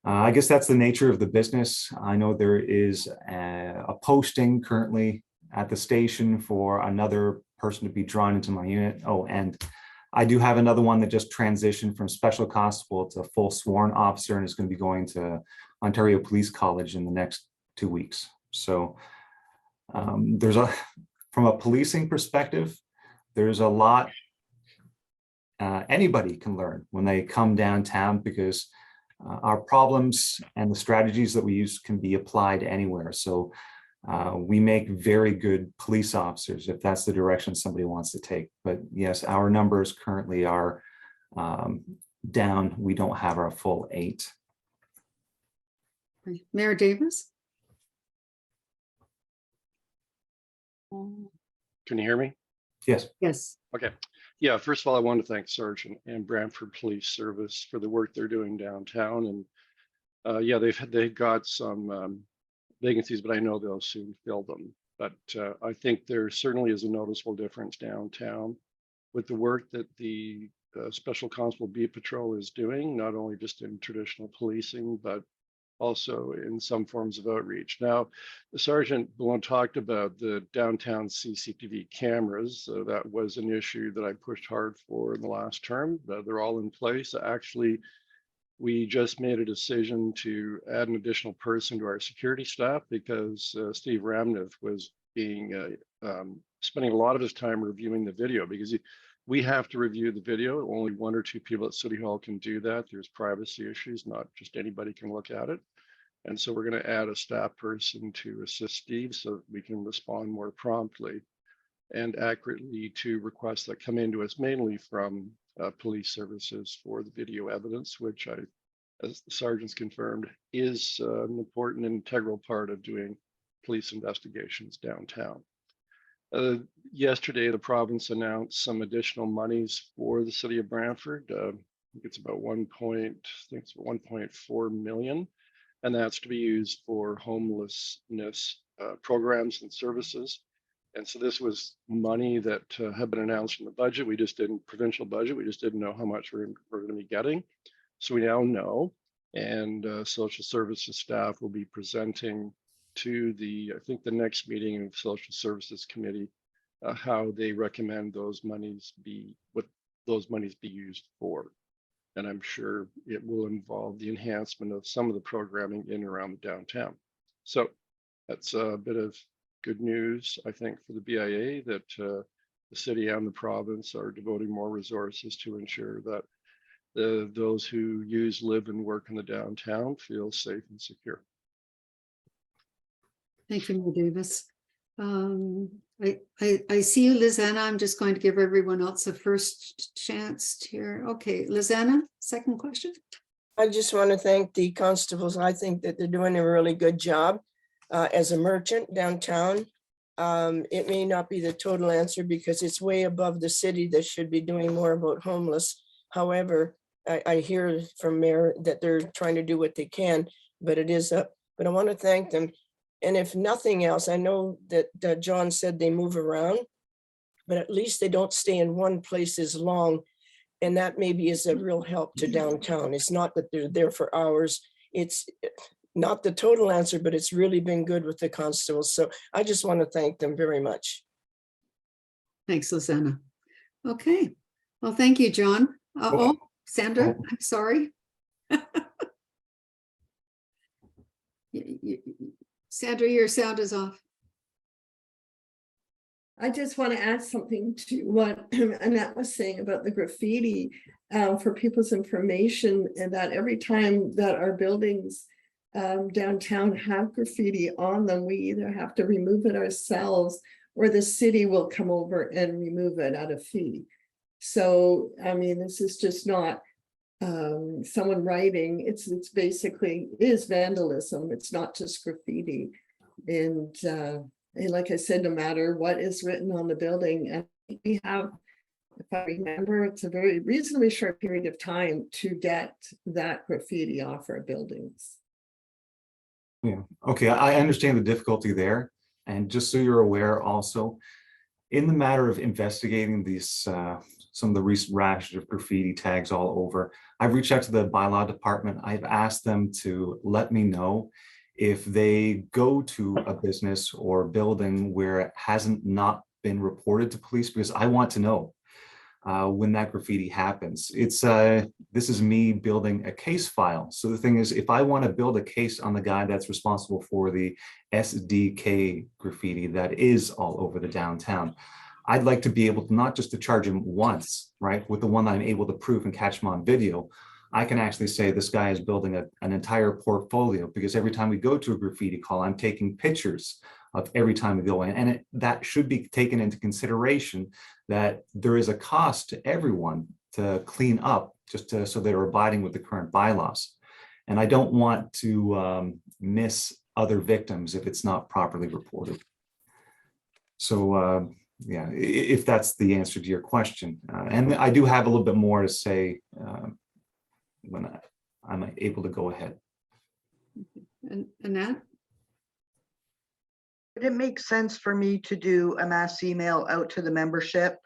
I guess that's the nature of the business. I know there is a posting currently at the station for another person to be drawn into my unit. Oh, and I do have another one that just transitioned from special constable to full sworn officer and is going to be going to Ontario Police College in the next 2 weeks. So from a policing perspective, there's a lot anybody can learn when they come downtown, because our problems and the strategies that we use can be applied anywhere. So we make very good police officers if that's the direction somebody wants to take. But yes, our numbers currently are down. We don't have our full 8. Mayor Davis? Can you hear me? Yes. Yes. Okay. Yeah, first of all, I want to thank Sergeant and Brantford Police Service for the work they're doing downtown. And yeah, they've got some vacancies, but I know they'll soon fill them. But I think there certainly is a noticeable difference downtown with the work that the Special Constable Beat Patrol is doing, not only just in traditional policing, but also in some forms of outreach. Now, the Sergeant Balone talked about the downtown CCTV cameras. That was an issue that I pushed hard for in the last term. They're all in place. Actually, We just made a decision to add an additional person to our security staff because Steve Ramniff was spending a lot of his time reviewing the video because we have to review the video. Only 1 or 2 people at City Hall can do that. There's privacy issues, not just anybody can look at it. And so we're going to add a staff person to assist Steve so that we can respond more promptly and accurately to requests that come into us, mainly from police services for the video evidence, which as the sergeants confirmed, is an important and integral part of doing police investigations downtown. Yesterday, the province announced some additional monies for the city of Brantford. I think it's about 1.4 million, and that's to be used for homelessness programs and services. And so this was money that had been announced in the budget. We just didn't, provincial budget, we just didn't know how much we're going to be getting. So we now know, and social services staff will be presenting to I think the next meeting of Social Services Committee, how they recommend those monies what those monies be used for. And I'm sure it will involve the enhancement of some of the programming in and around the downtown. So that's a bit of good news, I think, for the BIA that the city and the province are devoting more resources to ensure that those who live and work in the downtown feel safe and secure. Thank you, Mayor Davis. I see you, Lizanna. I'm just going to give everyone else a first chance here. Okay, Lizanna, second question. I just want to thank the constables. I think that they're doing a really good job as a merchant downtown. It may not be the total answer because it's way above the city that should be doing more about homeless. However, I hear from Mayor that they're trying to do what they can, but it is up. But I want to thank them. And if nothing else, I know that John said they move around, but at least they don't stay in one place as long. And that maybe is a real help to downtown. It's not that they're there for hours. It's not the total answer, but it's really been good with the constables. So I just want to thank them very much. Thanks, Lizanna. Okay, well, thank you, John. Oh, Sandra, I'm sorry. Sandra, your sound is off. I just want to add something to what Annette was saying about the graffiti for people's information, and that every time that our buildings downtown have graffiti on them, we either have to remove it ourselves or the city will come over and remove it at a fee. So, I mean, this is just not someone writing. It's basically is vandalism. It's not just graffiti. And like I said, no matter what is written on the building, and we have, if I remember, it's a very reasonably short period of time to get that graffiti off our buildings. Yeah, okay, I understand the difficulty there. And just so you're aware also, in the matter of investigating these, some of the recent rashes of graffiti tags all over, I've reached out to the bylaw department. I've asked them to let me know if they go to a business or building where it hasn't not been reported to police, because I want to know when that graffiti happens. It's this is me building a case file. So the thing is, if I want to build a case on the guy that's responsible for the SDK graffiti that is all over the downtown, I'd like to be able to not just to charge him once, right? With the one that I'm able to prove and catch him on video, I can actually say this guy is building an entire portfolio, because every time we go to a graffiti call, I'm taking pictures of every time we go in, and that should be taken into consideration, that there is a cost to everyone to clean up, just so they're abiding with the current bylaws. And I don't want to miss other victims if it's not properly reported. So yeah, if that's the answer to your question. And I do have a little bit more to say when I'm able to go ahead. And Annette? Would it make sense for me to do a mass email out to the membership,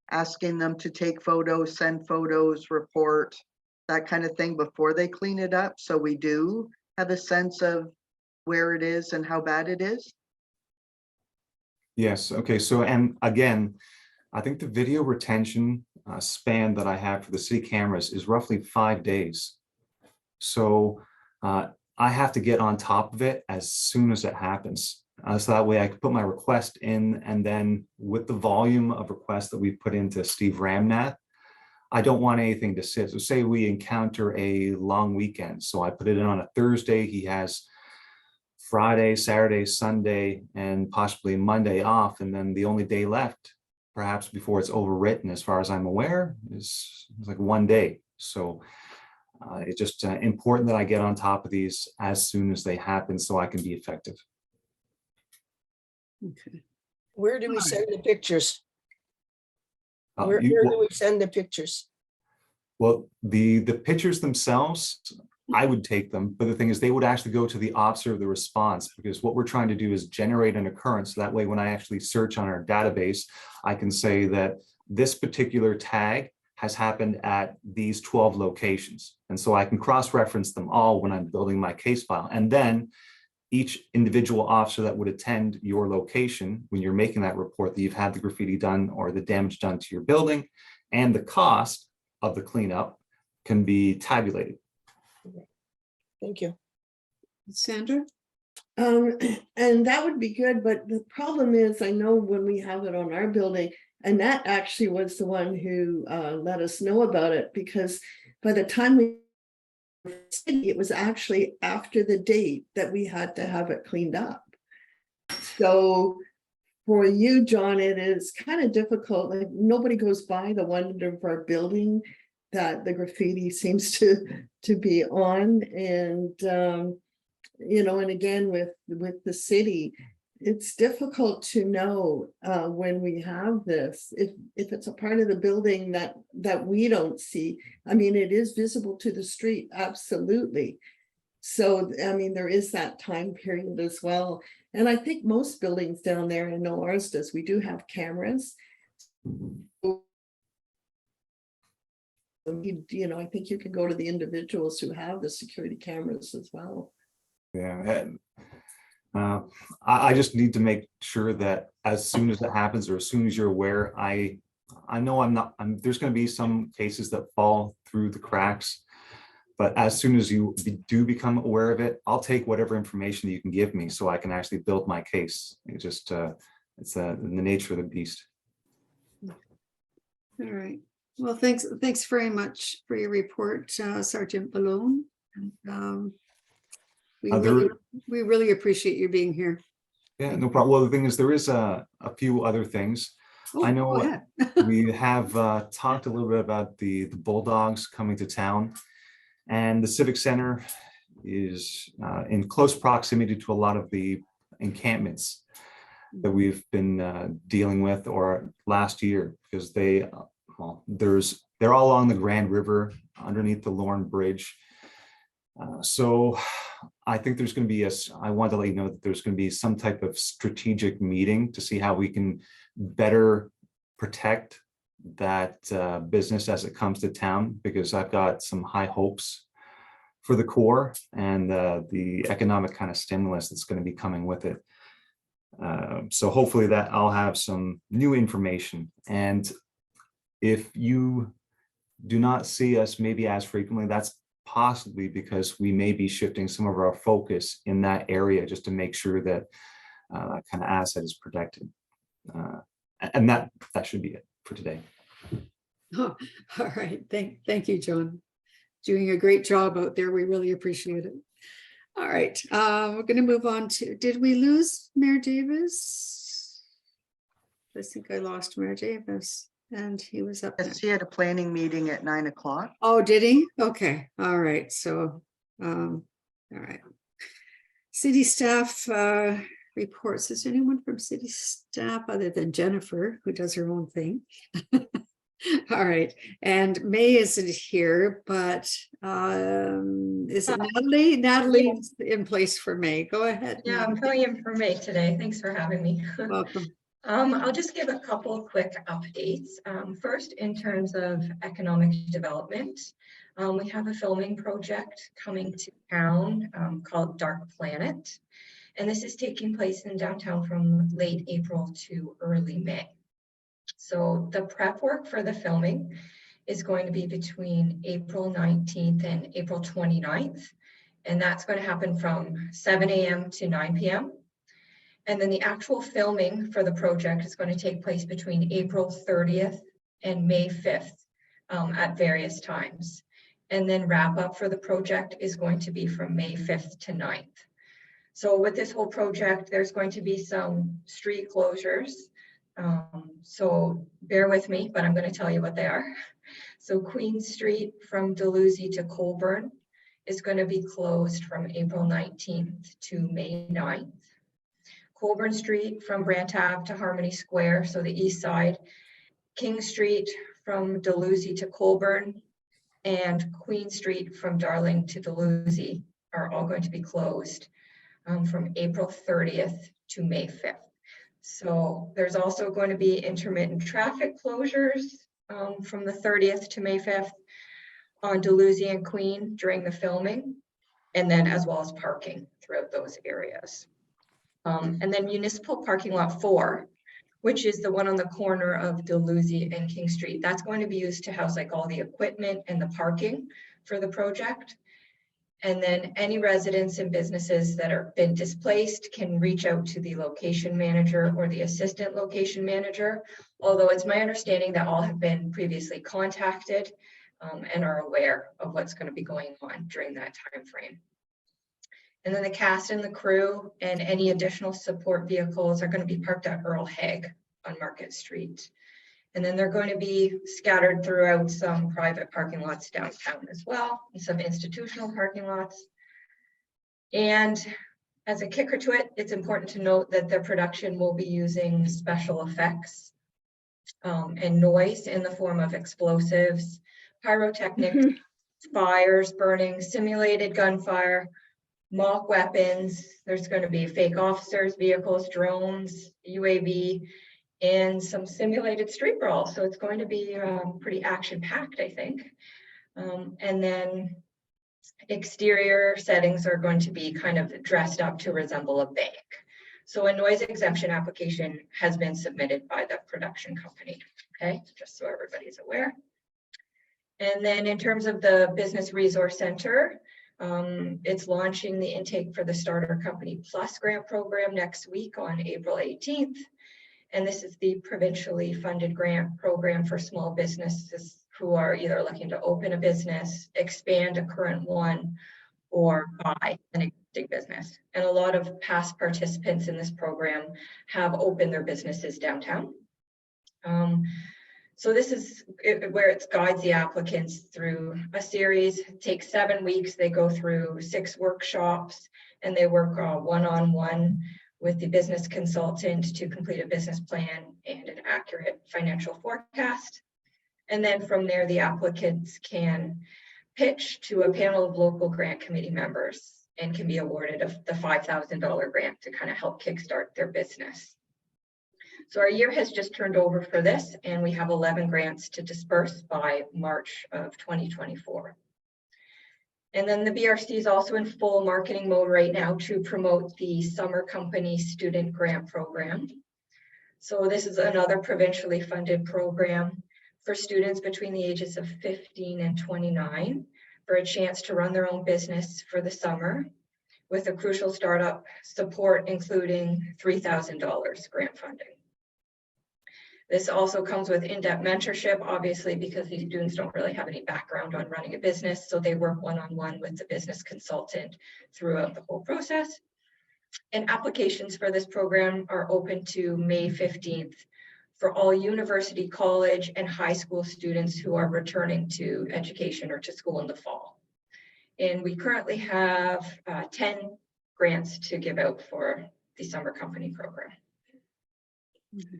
asking them to take photos, send photos, report, that kind of thing before they clean it up, so we do have a sense of where it is and how bad it is? Yes, okay, so, and again, I think the video retention span that I have for the city cameras is roughly 5 days. So I have to get on top of it as soon as it happens. So that way I can put my request in, and then with the volume of requests that we put into Steve Ramnath, I don't want anything to sit. So say we encounter a long weekend. So I put it in on a Thursday. He has Friday, Saturday, Sunday, and possibly Monday off. And then the only day left, perhaps before it's overwritten, as far as I'm aware, is like 1 day. So it's just important that I get on top of these as soon as they happen so I can be effective. Okay. Where do we send the pictures? Uh, Where you- do we send the pictures? Well, the pictures themselves, I would take them, but the thing is they would actually go to the officer of the response, because what we're trying to do is generate an occurrence. So that way, when I actually search on our database, I can say that this particular tag has happened at these 12 locations. And so I can cross-reference them all when I'm building my case file. And then each individual officer that would attend your location, when you're making that report that you've had the graffiti done or the damage done to your building, and the cost of the cleanup can be tabulated. Thank you. Sandra? And that would be good, but the problem is, I know when we have it on our building, Annette actually was the one who let us know about it, because by the time it was actually after the date that we had to have it cleaned up. So for you, John, it is kind of difficult. Like, nobody goes by the one end of our building that the graffiti seems to be on. And you know, and again, with the city, it's difficult to know when we have this, if it's a part of the building that we don't see. I mean, it is visible to the street, absolutely. So, I mean, there is that time period as well. And I think most buildings down there, I know ours does, we do have cameras. You know, I think you can go to the individuals who have the security cameras as well. Yeah. I just need to make sure that as soon as it happens, or as soon as you're aware, I know there's going to be some cases that fall through the cracks, but as soon as you do become aware of it, I'll take whatever information you can give me so I can actually build my case. It's just, it's in the nature of the beast. All right. Well, thanks very much for your report, Sergeant Malone. We really appreciate you being here. Yeah, no problem. Well, the thing is, there is a few other things. I know go ahead. we have talked a little bit about the Bulldogs coming to town, and the Civic Center is in close proximity to a lot of the encampments that we've been dealing with, or last year, because they're all along the Grand River underneath the Lorne Bridge. So I think there's going to be I want to let you know that there's going to be some type of strategic meeting to see how we can better protect that business as it comes to town, because I've got some high hopes for the core and the economic kind of stimulus that's going to be coming with it. So hopefully that I'll have some new information. And if you do not see us maybe as frequently, that's possibly because we may be shifting some of our focus in that area just to make sure that that kind of asset is protected. And that should be it for today. Oh, all right. Thank you, John. Doing a great job out there. We really appreciate it. All right. We're going to move on to, did we lose Mayor Davis? I think I lost Mayor Davis. And he was up. Yes, he had a planning meeting at 9 o'clock. Oh, did he? Okay. All right. So, all right. City staff reports. Is there anyone from city staff other than Jennifer, who does her own thing? All right. And May isn't here, but is it Natalie? Natalie's in place for May. Go ahead. Yeah, I'm filling in for May today. Thanks for having me. Welcome. I'll just give a couple quick updates. First, in terms of economic development, we have a filming project coming to town called Dark Planet. And this is taking place in downtown from late April to early May. So the prep work for the filming is going to be between April 19th and April 29th. And that's going to happen from 7 a.m. to 9 p.m. And then the actual filming for the project is going to take place between April 30th and May 5th at various times. And then wrap up for the project is going to be from May 5th to 9th. So with this whole project, there's going to be some street closures. So bear with me, but I'm going to tell you what they are. So Queen Street from Dalhousie to Colborne is going to be closed from April 19th to May 9th. Colborne Street from Brant Ave to Harmony Square, so the east side. King Street from Dalhousie to Colborne, and Queen Street from Darling to Dalhousie are all going to be closed from April 30th to May 5th. So there's also going to be intermittent traffic closures from the 30th to May 5th on Dalhousie and Queen during the filming, and then as well as parking throughout those areas. And then municipal parking lot 4, which is the one on the corner of Dalhousie and King Street. That's going to be used to house like all the equipment and the parking for the project. And then any residents and businesses that are been displaced can reach out to the location manager or the assistant location manager. Although it's my understanding that all have been previously contacted and are aware of what's going to be going on during that time frame. And then the cast and the crew and any additional support vehicles are going to be parked at Earl Haig on Market Street. And then they're going to be scattered throughout some private parking lots downtown as well, and some institutional parking lots. And as a kicker to it, it's important to note that the production will be using special effects and noise in the form of explosives, pyrotechnics, fires, burning, simulated gunfire, mock weapons. There's going to be fake officers, vehicles, drones, UAV, and some simulated street brawl. So it's going to be pretty action-packed, I think. And then exterior settings are going to be kind of dressed up to resemble a bank. So a noise exemption application has been submitted by the production company, okay? Just so everybody's aware. And then in terms of the Business Resource Center, it's launching the intake for the Starter Company Plus grant program next week on April 18th. And this is the provincially funded grant program for small businesses who are either looking to open a business, expand a current one, or buy an existing business. And a lot of past participants in this program have opened their businesses downtown. So this is where it guides the applicants through a series. It takes 7 weeks. They go through 6 workshops and they work one-on-one with the business consultant to complete a business plan and an accurate financial forecast. And then from there, the applicants can pitch to a panel of local grant committee members and can be awarded the $5,000 grant to kind of help kickstart their business. So our year has just turned over for this, and we have 11 grants to disperse by March of 2024. And then the BRC is also in full marketing mode right now to promote the Summer Company Student Grant Program. So this is another provincially funded program for students between the ages of 15 and 29 for a chance to run their own business for the summer with a crucial startup support, including $3,000 grant funding. This also comes with in-depth mentorship, obviously, because these students don't really have any background on running a business. So they work one-on-one with the business consultant throughout the whole process. And applications for this program are open to May 15th for all university, college, and high school students who are returning to education or to school in the fall. And we currently have 10 grants to give out for the Summer Company program.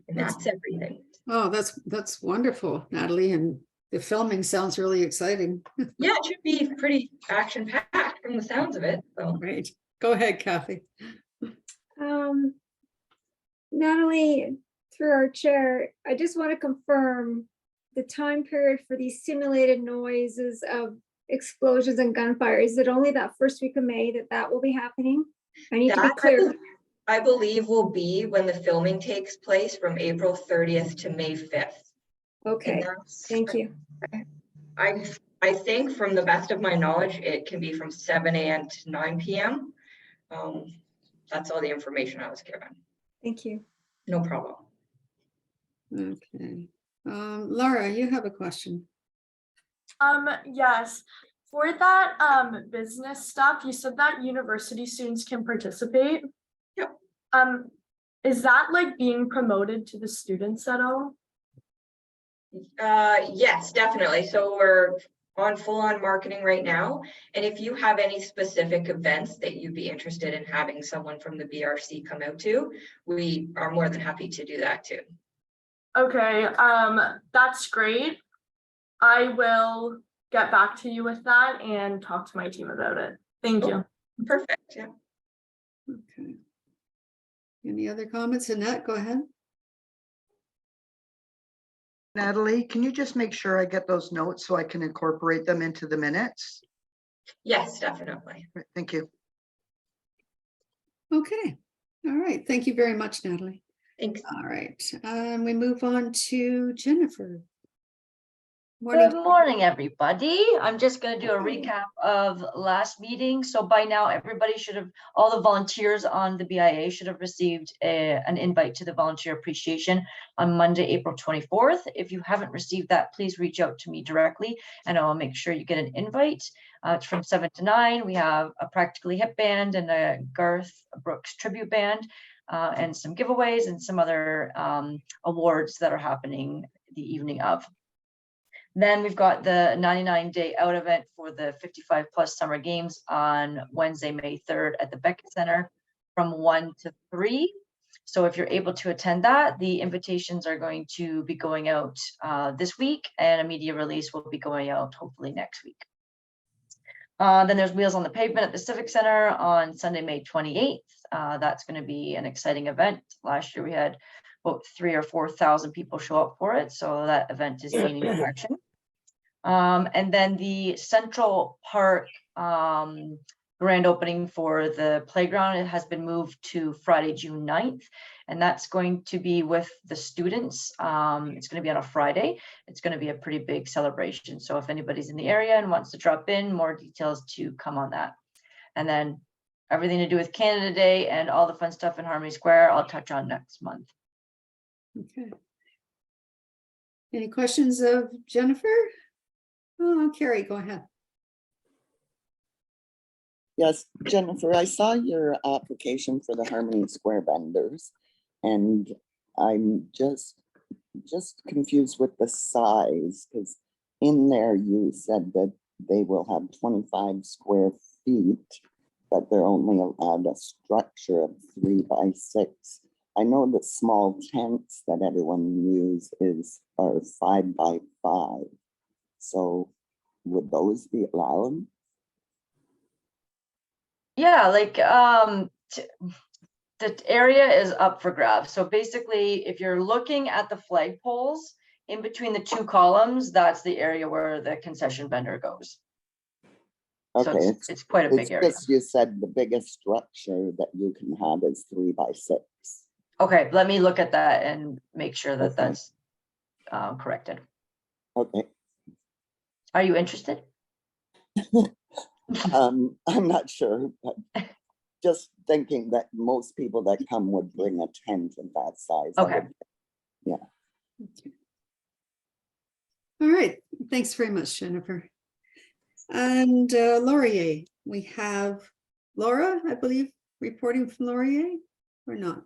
And that's everything. Oh, that's wonderful, Natalie. And the filming sounds really exciting. Yeah, it should be pretty action-packed from the sounds of it. So. Great. Go ahead, Kathy. Natalie, through our chair, I just want to confirm the time period for these simulated noises of explosions and gunfire. Is it only that first week of May that will be happening? I need to be clear. I believe will be when the filming takes place from April 30th to May 5th. Okay, thank you. I think from the best of my knowledge, it can be from 7 a.m. to 9 p.m. That's all the information I was given. Thank you. No problem. Okay. Laura, you have a question. Yes. For that business stuff, you said that university students can participate. Yep. Is that like being promoted to the students at all? Yes, definitely. So we're on full-on marketing right now. And if you have any specific events that you'd be interested in having someone from the BRC come out to, we are more than happy to do that too. Okay, that's great. I will get back to you with that and talk to my team about it. Thank you. Perfect. Yeah. Okay. Any other comments? Annette, go ahead. Natalie, can you just make sure I get those notes so I can incorporate them into the minutes? Yes, definitely. Right, thank you. Okay. All right. Thank you very much, Natalie. Thanks. All right. We move on to Jennifer. Morning. Good morning, everybody. I'm just going to do a recap of last meeting. So by now, everybody should have, all the volunteers on the BIA should have received an invite to the volunteer appreciation on Monday, April 24th. If you haven't received that, please reach out to me directly and I'll make sure you get an invite. It's from 7 to 9. We have a Practically Hip band and a Garth Brooks tribute band and some giveaways and some other awards that are happening the evening of. Then we've got the 99-day out event for the 55+ summer games on Wednesday, May 3rd at the Beckett Center from 1 to 3. So if you're able to attend that, the invitations are going to be going out this week and a media release will be going out hopefully next week. Then there's Wheels on the Pavement at the Civic Center on Sunday, May 28th. That's going to be an exciting event. Last year we had about 3,000 or 4,000 people show up for it. So that event is gaining traction. And then the Central Park grand opening for the playground, it has been moved to Friday, June 9th. And that's going to be with the students. It's going to be on a Friday. It's going to be a pretty big celebration. So if anybody's in the area and wants to drop in, more details to come on that. And then everything to do with Canada Day and all the fun stuff in Harmony Square, I'll touch on next month. Okay. Any questions of Jennifer? Oh, Carrie, go ahead. Yes, Jennifer, I saw your application for the Harmony Square vendors, and I'm just confused with the size, because in there you said that they will have 25 square feet, but they're only allowed a structure of 3 by 6. I know the small tents that everyone uses are 5 by 5. So would those be allowed? Yeah, like the area is up for grabs. So basically, if you're looking at the flagpoles in between the 2 columns, that's the area where the concession vendor goes. Okay, So it's quite a big area. Just you said the biggest structure that you can have is 3 by 6. Okay, let me look at that and make sure that that's corrected. Okay. Are you interested? I'm not sure, but just thinking that most people that come would bring a tent of that size. Okay. Yeah. Okay. All right. Thanks very much, Jennifer. And Laurier, we have Laura, I believe, reporting from Laurier or not?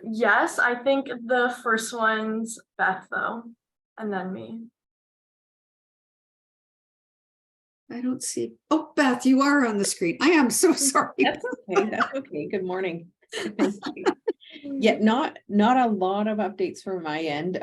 Yes, I think the first one's Beth though, and then me. I don't see. Oh, Beth, you are on the screen. I am so sorry. That's okay. That's okay. Good morning. Thank you. Yeah, not a lot of updates from my end.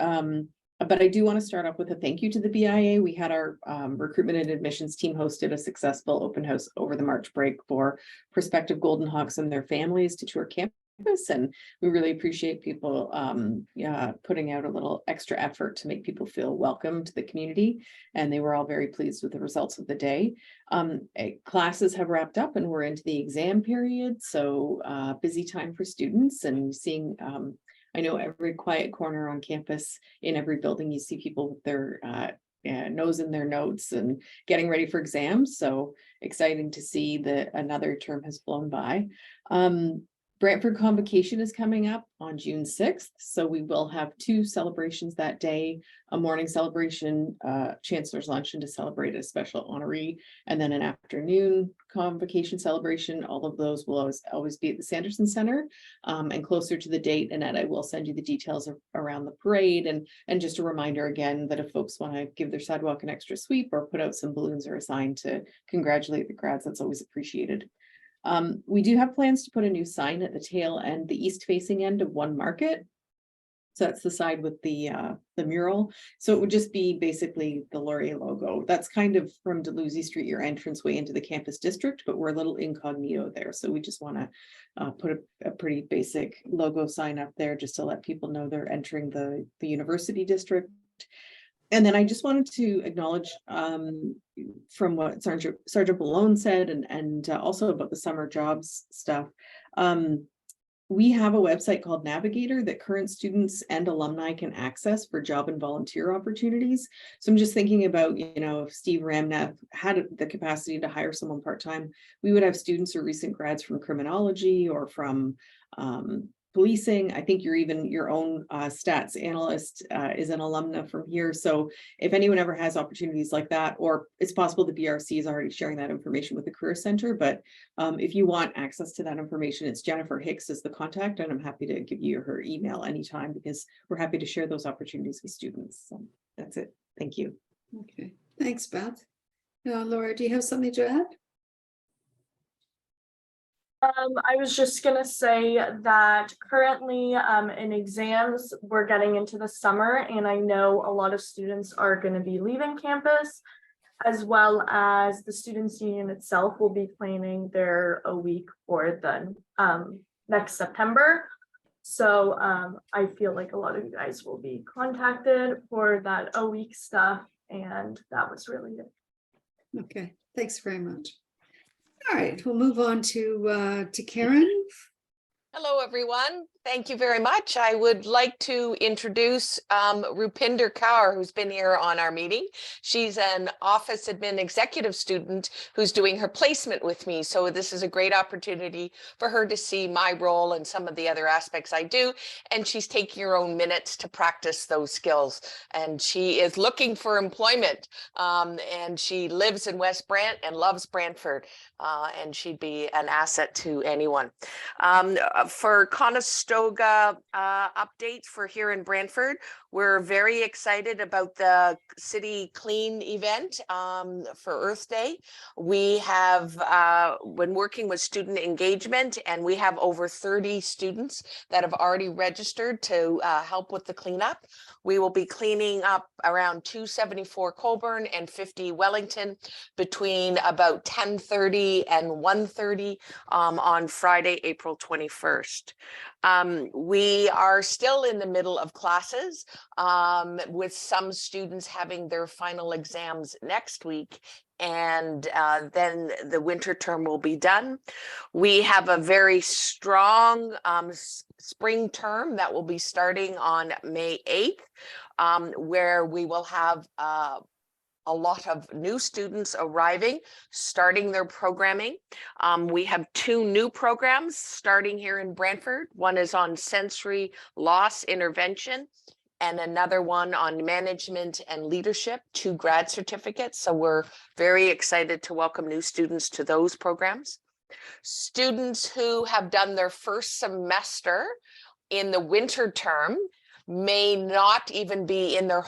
But I do want to start off with a thank you to the BIA. We had our recruitment and admissions team hosted a successful open house over the March break for prospective Golden Hawks and their families to tour campus campus, and we really appreciate people putting out a little extra effort to make people feel welcome to the community. And they were all very pleased with the results of the day. Classes have wrapped up and we're into the exam period. So busy time for students, and seeing I know every quiet corner on campus, in every building, you see people with their nose in their notes and getting ready for exams. So exciting to see that another term has flown by. Brantford Convocation is coming up on June 6th. So we will have 2 celebrations that day, a morning celebration, Chancellor's Luncheon to celebrate a special honoree, and then an afternoon convocation celebration. All of those will always be at the Sanderson Center, and closer to the date. Annette, I will send you the details around the parade, and just a reminder again that if folks want to give their sidewalk an extra sweep or put out some balloons or a sign to congratulate the grads, that's always appreciated. We do have plans to put a new sign at the tail end, the east facing end of One Market. So that's the side with the mural. So it would just be basically the Laurier logo. That's kind of from Dalhousie Street, your entranceway into the campus district, but we're a little incognito there. So we just want to put a pretty basic logo sign up there just to let people know they're entering the university district. And then I just wanted to acknowledge from what Sergeant Malone said, and also about the summer jobs stuff. We have a website called Navigator that current students and alumni can access for job and volunteer opportunities. So I'm just thinking about, if Steve Ramnath had the capacity to hire someone part-time, we would have students or recent grads from criminology or from policing. I think your own stats analyst is an alumna from here. So if anyone ever has opportunities like that, or it's possible the BRC is already sharing that information with the Career Center, but if you want access to that information, it's Jennifer Hicks is the contact, and I'm happy to give you her email anytime because we're happy to share those opportunities with students. So that's it. Thank you. Okay, thanks, Beth. Laura, do you have something to add? I was just gonna say that currently in exams, we're getting into the summer, and I know a lot of students are gonna be leaving campus, as well as the Students' Union itself will be planning their a week for the next September. So I feel like a lot of you guys will be contacted for that a week stuff, and that was really it. Okay, thanks very much. All right, we'll move on to Karen. Hello, everyone. Thank you very much. I would like to introduce Rupinder Kaur, who's been here on our meeting. She's an office admin executive student who's doing her placement with me. So this is a great opportunity for her to see my role and some of the other aspects I do. And she's taking her own minutes to practice those skills. And she is looking for employment. And she lives in West Brant and loves Brantford. And she'd be an asset to anyone. For Conestoga updates for here in Brantford, we're very excited about the City Clean event for Earth Day. We have been working with student engagement, and we have over 30 students that have already registered to help with the cleanup. We will be cleaning up around 274 Colborne and 50 Wellington between about 10:30 and 1:30 on Friday, April 21st. We are still in the middle of classes with some students having their final exams next week, and then the winter term will be done. We have a very strong spring term that will be starting on May 8th, where we will have a lot of new students arriving, starting their programming. We have 2 new programs starting here in Brantford. One is on sensory loss intervention, and another one on management and leadership, 2 grad certificates. So we're very excited to welcome new students to those programs. Students who have done their first semester in the winter term may not even be in their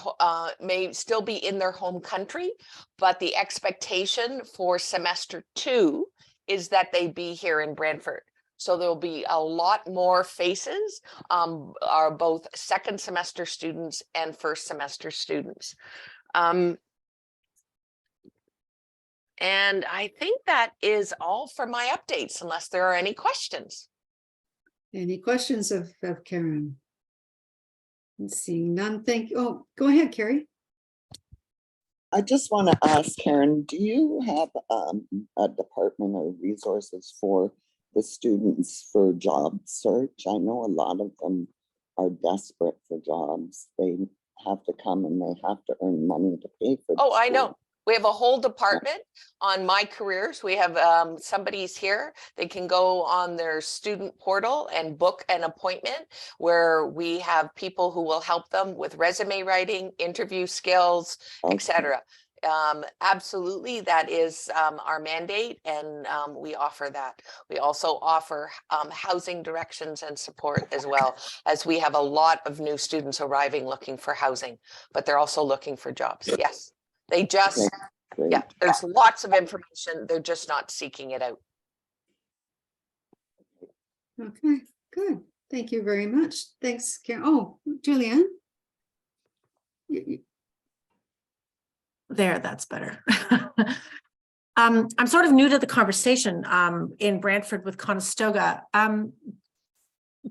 may still be in their home country, but the expectation for semester 2 is that they be here in Brantford. So there'll be a lot more faces, are both second semester students and first semester students. And I think that is all for my updates, unless there are any questions. Any questions of Karen? Seeing none, thank you. Oh, go ahead, Carrie. I just want to ask Karen, do you have a department or resources for the students for job search? I know a lot of them are desperate for jobs. They have to come and they have to earn money to pay for. Oh, I know. We have a whole department on My Careers. We have somebody's here. They can go on their student portal and book an appointment where we have people who will help them with resume writing, interview skills, etc. Absolutely, that is our mandate, and we offer that. We also offer housing directions and support, as well as we have a lot of new students arriving looking for housing, but they're also looking for jobs. Yes. They just, yeah, there's lots of information. They're just not seeking it out. Okay, good. Thank you very much. Thanks, Karen. Oh, Julianne. There, that's better. I'm sort of new to the conversation in Brantford with Conestoga. I'm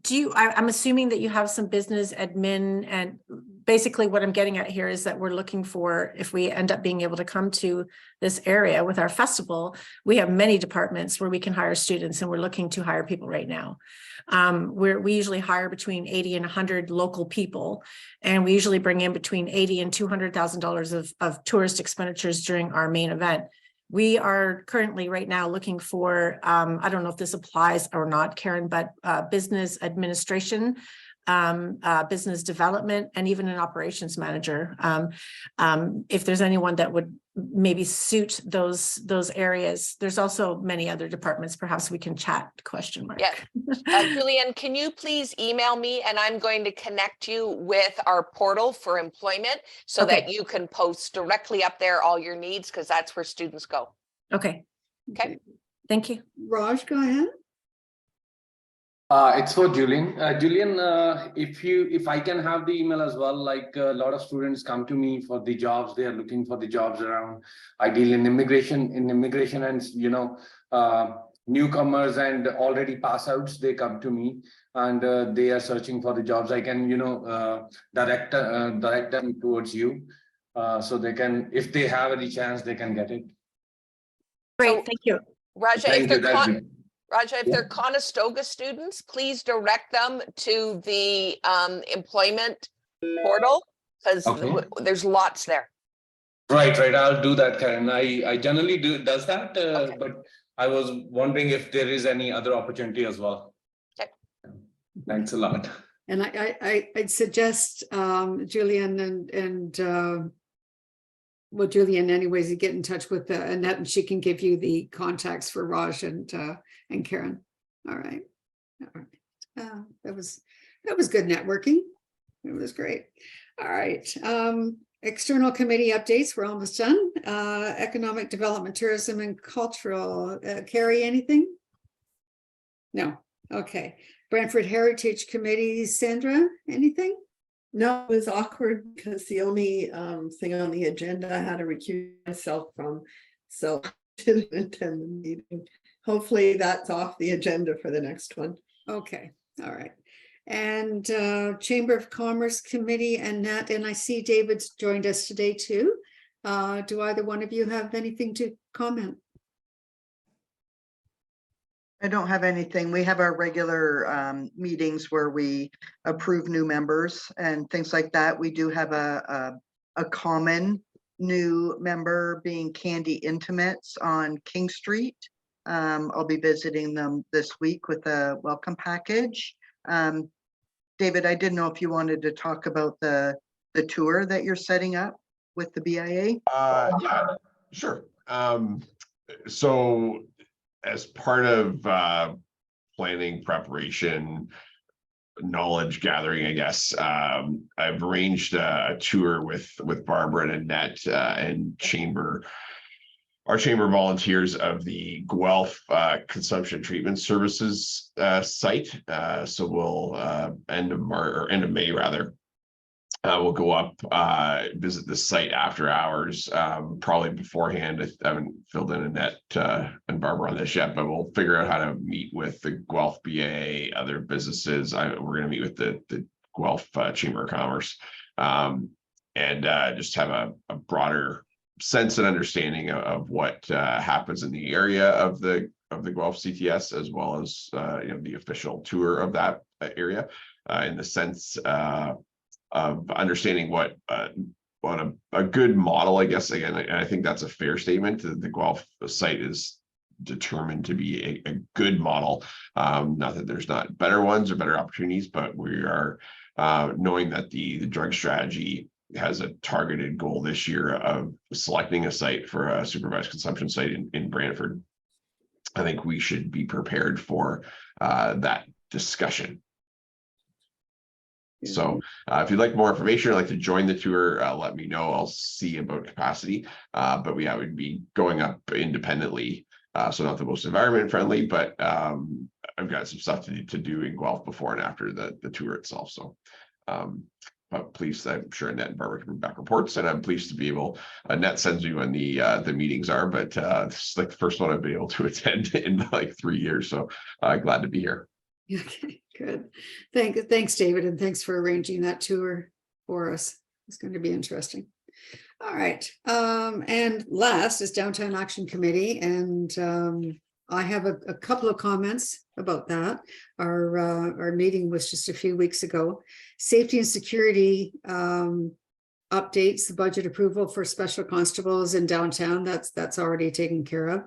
assuming that you have some business admin, and basically what I'm getting at here is that we're looking for, if we end up being able to come to this area with our festival, we have many departments where we can hire students, and we're looking to hire people right now. We usually hire between 80 and 100 local people, and we usually bring in between $80,000 and $200,000 of tourist expenditures during our main event. We are currently right now looking for, I don't know if this applies or not, Karen, but business administration, business development, and even an operations manager. If there's anyone that would maybe suit those areas. There's also many other departments. Perhaps we can chat, question mark. Yeah. Julianne, can you please email me, and I'm going to connect you with our portal for employment so that you can post directly up there all your needs, because that's where students go. Okay. Okay. Thank you. Raj, go ahead. It's for Julian. Julian, if I can have the email as well, like a lot of students come to me for the jobs, they are looking for the jobs around, ideally in immigration and, newcomers and already pass outs, they come to me and they are searching for the jobs. I can, direct them towards you so they can, if they have any chance, they can get it. Great, thank you. Raja, if they're Conestoga students, please direct them to the employment portal, because there's lots there. Right. I'll do that, Karen. I generally does that, but I was wondering if there is any other opportunity as well. Okay. Thanks a lot. And I'd suggest Julian and well, Julian, anyways, you get in touch with Annette, and she can give you the contacts for Raj and Karen. All right. That was good networking. It was great. All right. External committee updates. We're almost done. Economic development, tourism, and cultural. Carrie, anything? No. Okay. Brantford Heritage Committee. Sandra, anything? No, it was awkward because the only thing on the agenda I had to recuse myself from, so I didn't attend the meeting. Hopefully that's off the agenda for the next one. Okay, all right. And Chamber of Commerce Committee and Nat, and I see David's joined us today too. Do either one of you have anything to comment? I don't have anything. We have our regular meetings where we approve new members and things like that. We do have a common new member being Candy Intimates on King Street. I'll be visiting them this week with a welcome package. David, I didn't know if you wanted to talk about the tour that you're setting up with the BIA. Yeah, sure. So as part of planning, preparation, knowledge gathering, I guess, I've arranged a tour with Barbara and Annette and our chamber volunteers of the Guelph Consumption Treatment Services site. So we'll end of May rather. We'll go up, visit the site after hours, probably beforehand. I haven't filled in Annette and Barbara on this yet, but we'll figure out how to meet with the Guelph BA, other businesses. We're going to meet with the Guelph Chamber of Commerce, and just have a broader sense and understanding of what happens in the area of the Guelph CTS, as well as the official tour of that area, in the sense of understanding what a good model, I guess. Again, I think that's a fair statement. The Guelph site is determined to be a good model. Not that there's not better ones or better opportunities, but we are knowing that the drug strategy has a targeted goal this year of selecting a site for a supervised consumption site in Brantford. I think we should be prepared for that discussion. So if you'd like more information or like to join the tour, let me know. I'll see about capacity. But we would be going up independently. So not the most environment friendly, but I've got some stuff to do in Guelph before and after the tour itself. So but please, I'm sure Annette and Barbara can bring back reports, and I'm pleased to be able. Annette sends me when the meetings are, but this is like the first one I've been able to attend in like 3 years. So glad to be here. Okay, good. Thanks, David, and thanks for arranging that tour for us. It's going to be interesting. All right. And last is Downtown Action Committee, and I have a couple of comments about that. Our meeting was just a few weeks ago. Safety and security updates, the budget approval for special constables in downtown, that's already taken care of.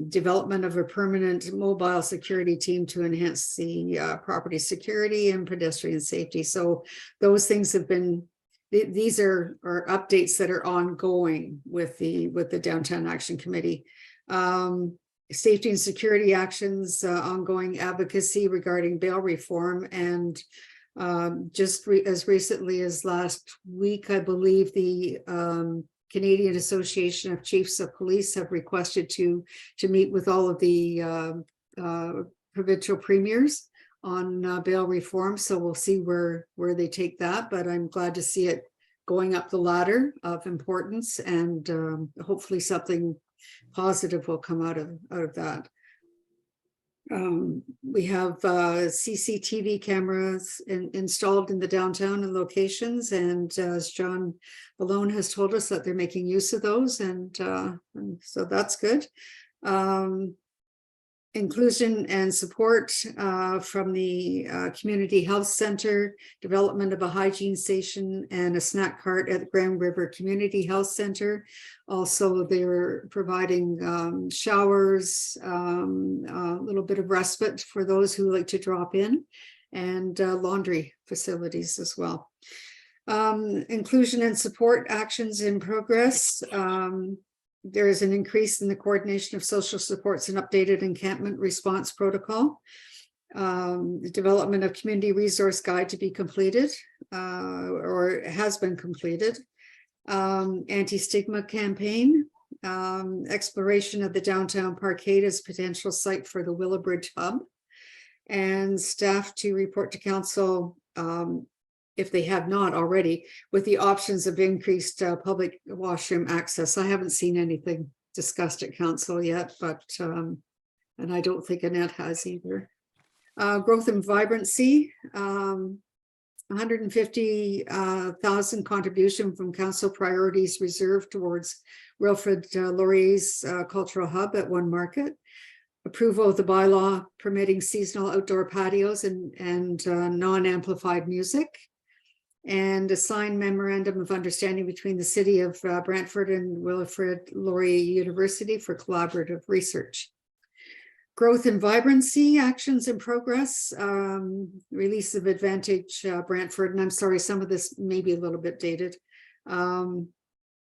Development of a permanent mobile security team to enhance the property security and pedestrian safety. So those things have been, these are updates that are ongoing with the Downtown Action Committee. Safety and security actions, ongoing advocacy regarding bail reform, and as recently as last week, I believe the Canadian Association of Chiefs of Police have requested to meet with all of the provincial premiers on bail reform. So we'll see where they take that, but I'm glad to see it going up the ladder of importance, and hopefully something positive will come out of that. We have CCTV cameras installed in the downtown and locations, and as John Malone has told us that they're making use of those, and so that's good. Inclusion and support from the Community Health Center, development of a hygiene station and a snack cart at the Grand River Community Health Center. Also, they're providing showers, a little bit of respite for those who like to drop in, and laundry facilities as well. Inclusion and support actions in progress. There is an increase in the coordination of social supports and updated encampment response protocol. The development of community resource guide to be completed, or has been completed. Anti-stigma campaign, exploration of the downtown parkade as potential site for the Willowbridge Hub, and staff to report to council, if they have not already, with the options of increased public washroom access. I haven't seen anything discussed at council yet, but and I don't think Annette has either. Growth and vibrancy, 150,000 contribution from council priorities reserved towards Wilfrid Laurier's cultural hub at One Market. Approval of the bylaw permitting seasonal outdoor patios and non-amplified music. And a signed memorandum of understanding between the city of Brantford and Wilfrid Laurier University for collaborative research. Growth and vibrancy actions in progress, release of Advantage Brantford, and I'm sorry, some of this may be a little bit dated.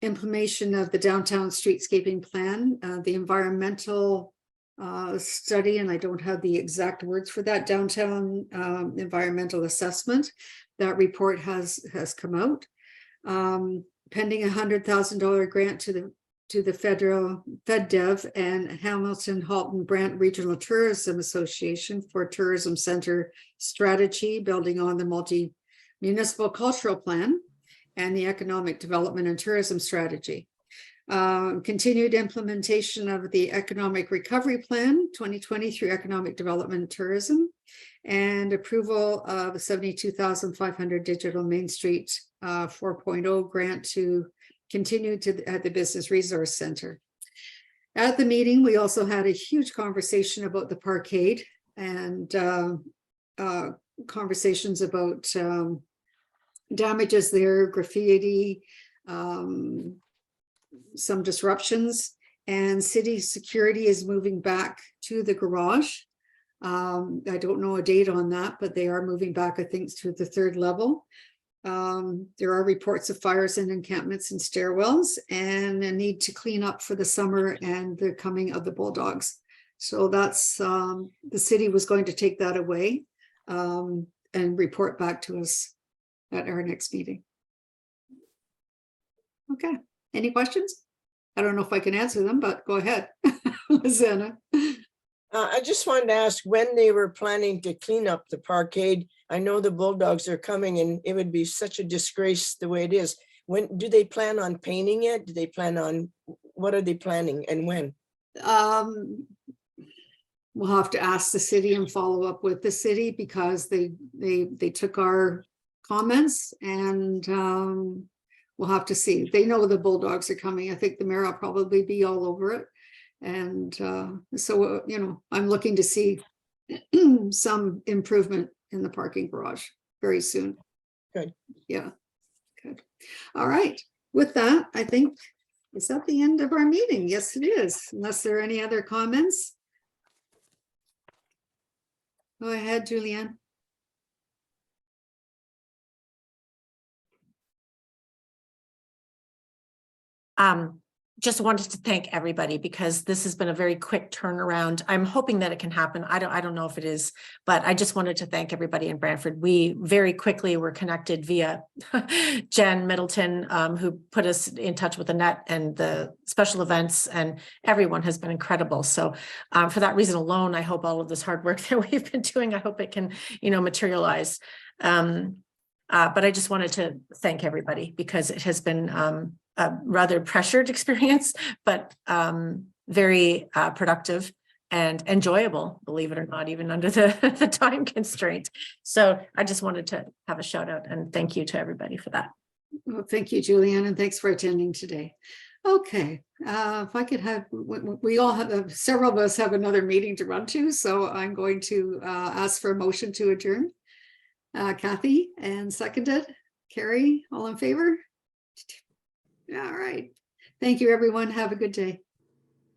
Implementation of the downtown streetscaping plan, the environmental study, and I don't have the exact words for that, downtown environmental assessment. That report has come out. Pending $100,000 grant to the federal FedDev and Hamilton Halton Brant Regional Tourism Association for Tourism Center strategy, building on the municipal cultural plan, and the economic development and tourism strategy. Continued implementation of the economic recovery plan 2020 through economic development and tourism, and approval of 72,500 digital Main Street 4.0 grant to continue at the Business Resource Center. At the meeting, we also had a huge conversation about the parkade and conversations about damages there, graffiti, some disruptions, and city security is moving back to the garage. I don't know a date on that, but they are moving back, I think, to the 3rd level. There are reports of fires and encampments and stairwells, and a need to clean up for the summer and the coming of the bulldogs. So that's, the city was going to take that away and report back to us at our next meeting. Okay, any questions? I don't know if I can answer them, but go ahead, Lisanna. I just wanted to ask when they were planning to clean up the parkade. I know the bulldogs are coming and it would be such a disgrace the way it is. When do they plan on painting it? Do they plan on, what are they planning and when? We'll have to ask the city and follow up with the city because they took our comments, and we'll have to see. They know the bulldogs are coming. I think the mayor will probably be all over it. And so, you know, I'm looking to see some improvement in the parking garage very soon. Good. Yeah, good. All right. With that, I think, is that the end of our meeting? Yes, it is. Unless there are any other comments. Go ahead, Julianne. Just wanted to thank everybody because this has been a very quick turnaround. I'm hoping that it can happen. I don't know if it is, but I just wanted to thank everybody in Brantford. We very quickly were connected via Jen Middleton, who put us in touch with Annette and the special events, and everyone has been incredible. So for that reason alone, I hope all of this hard work that we've been doing, I hope it can, you know, materialize. But I just wanted to thank everybody because it has been a rather pressured experience, but very productive and enjoyable, believe it or not, even under the time constraint. So I just wanted to have a shout out and thank you to everybody for that. Well, thank you, Julianne, and thanks for attending today. Okay, if I could have, we all have, several of us have another meeting to run to, so I'm going to ask for a motion to adjourn. Kathy, and seconded. Carrie, all in favor? All right. Thank you, everyone. Have a good day.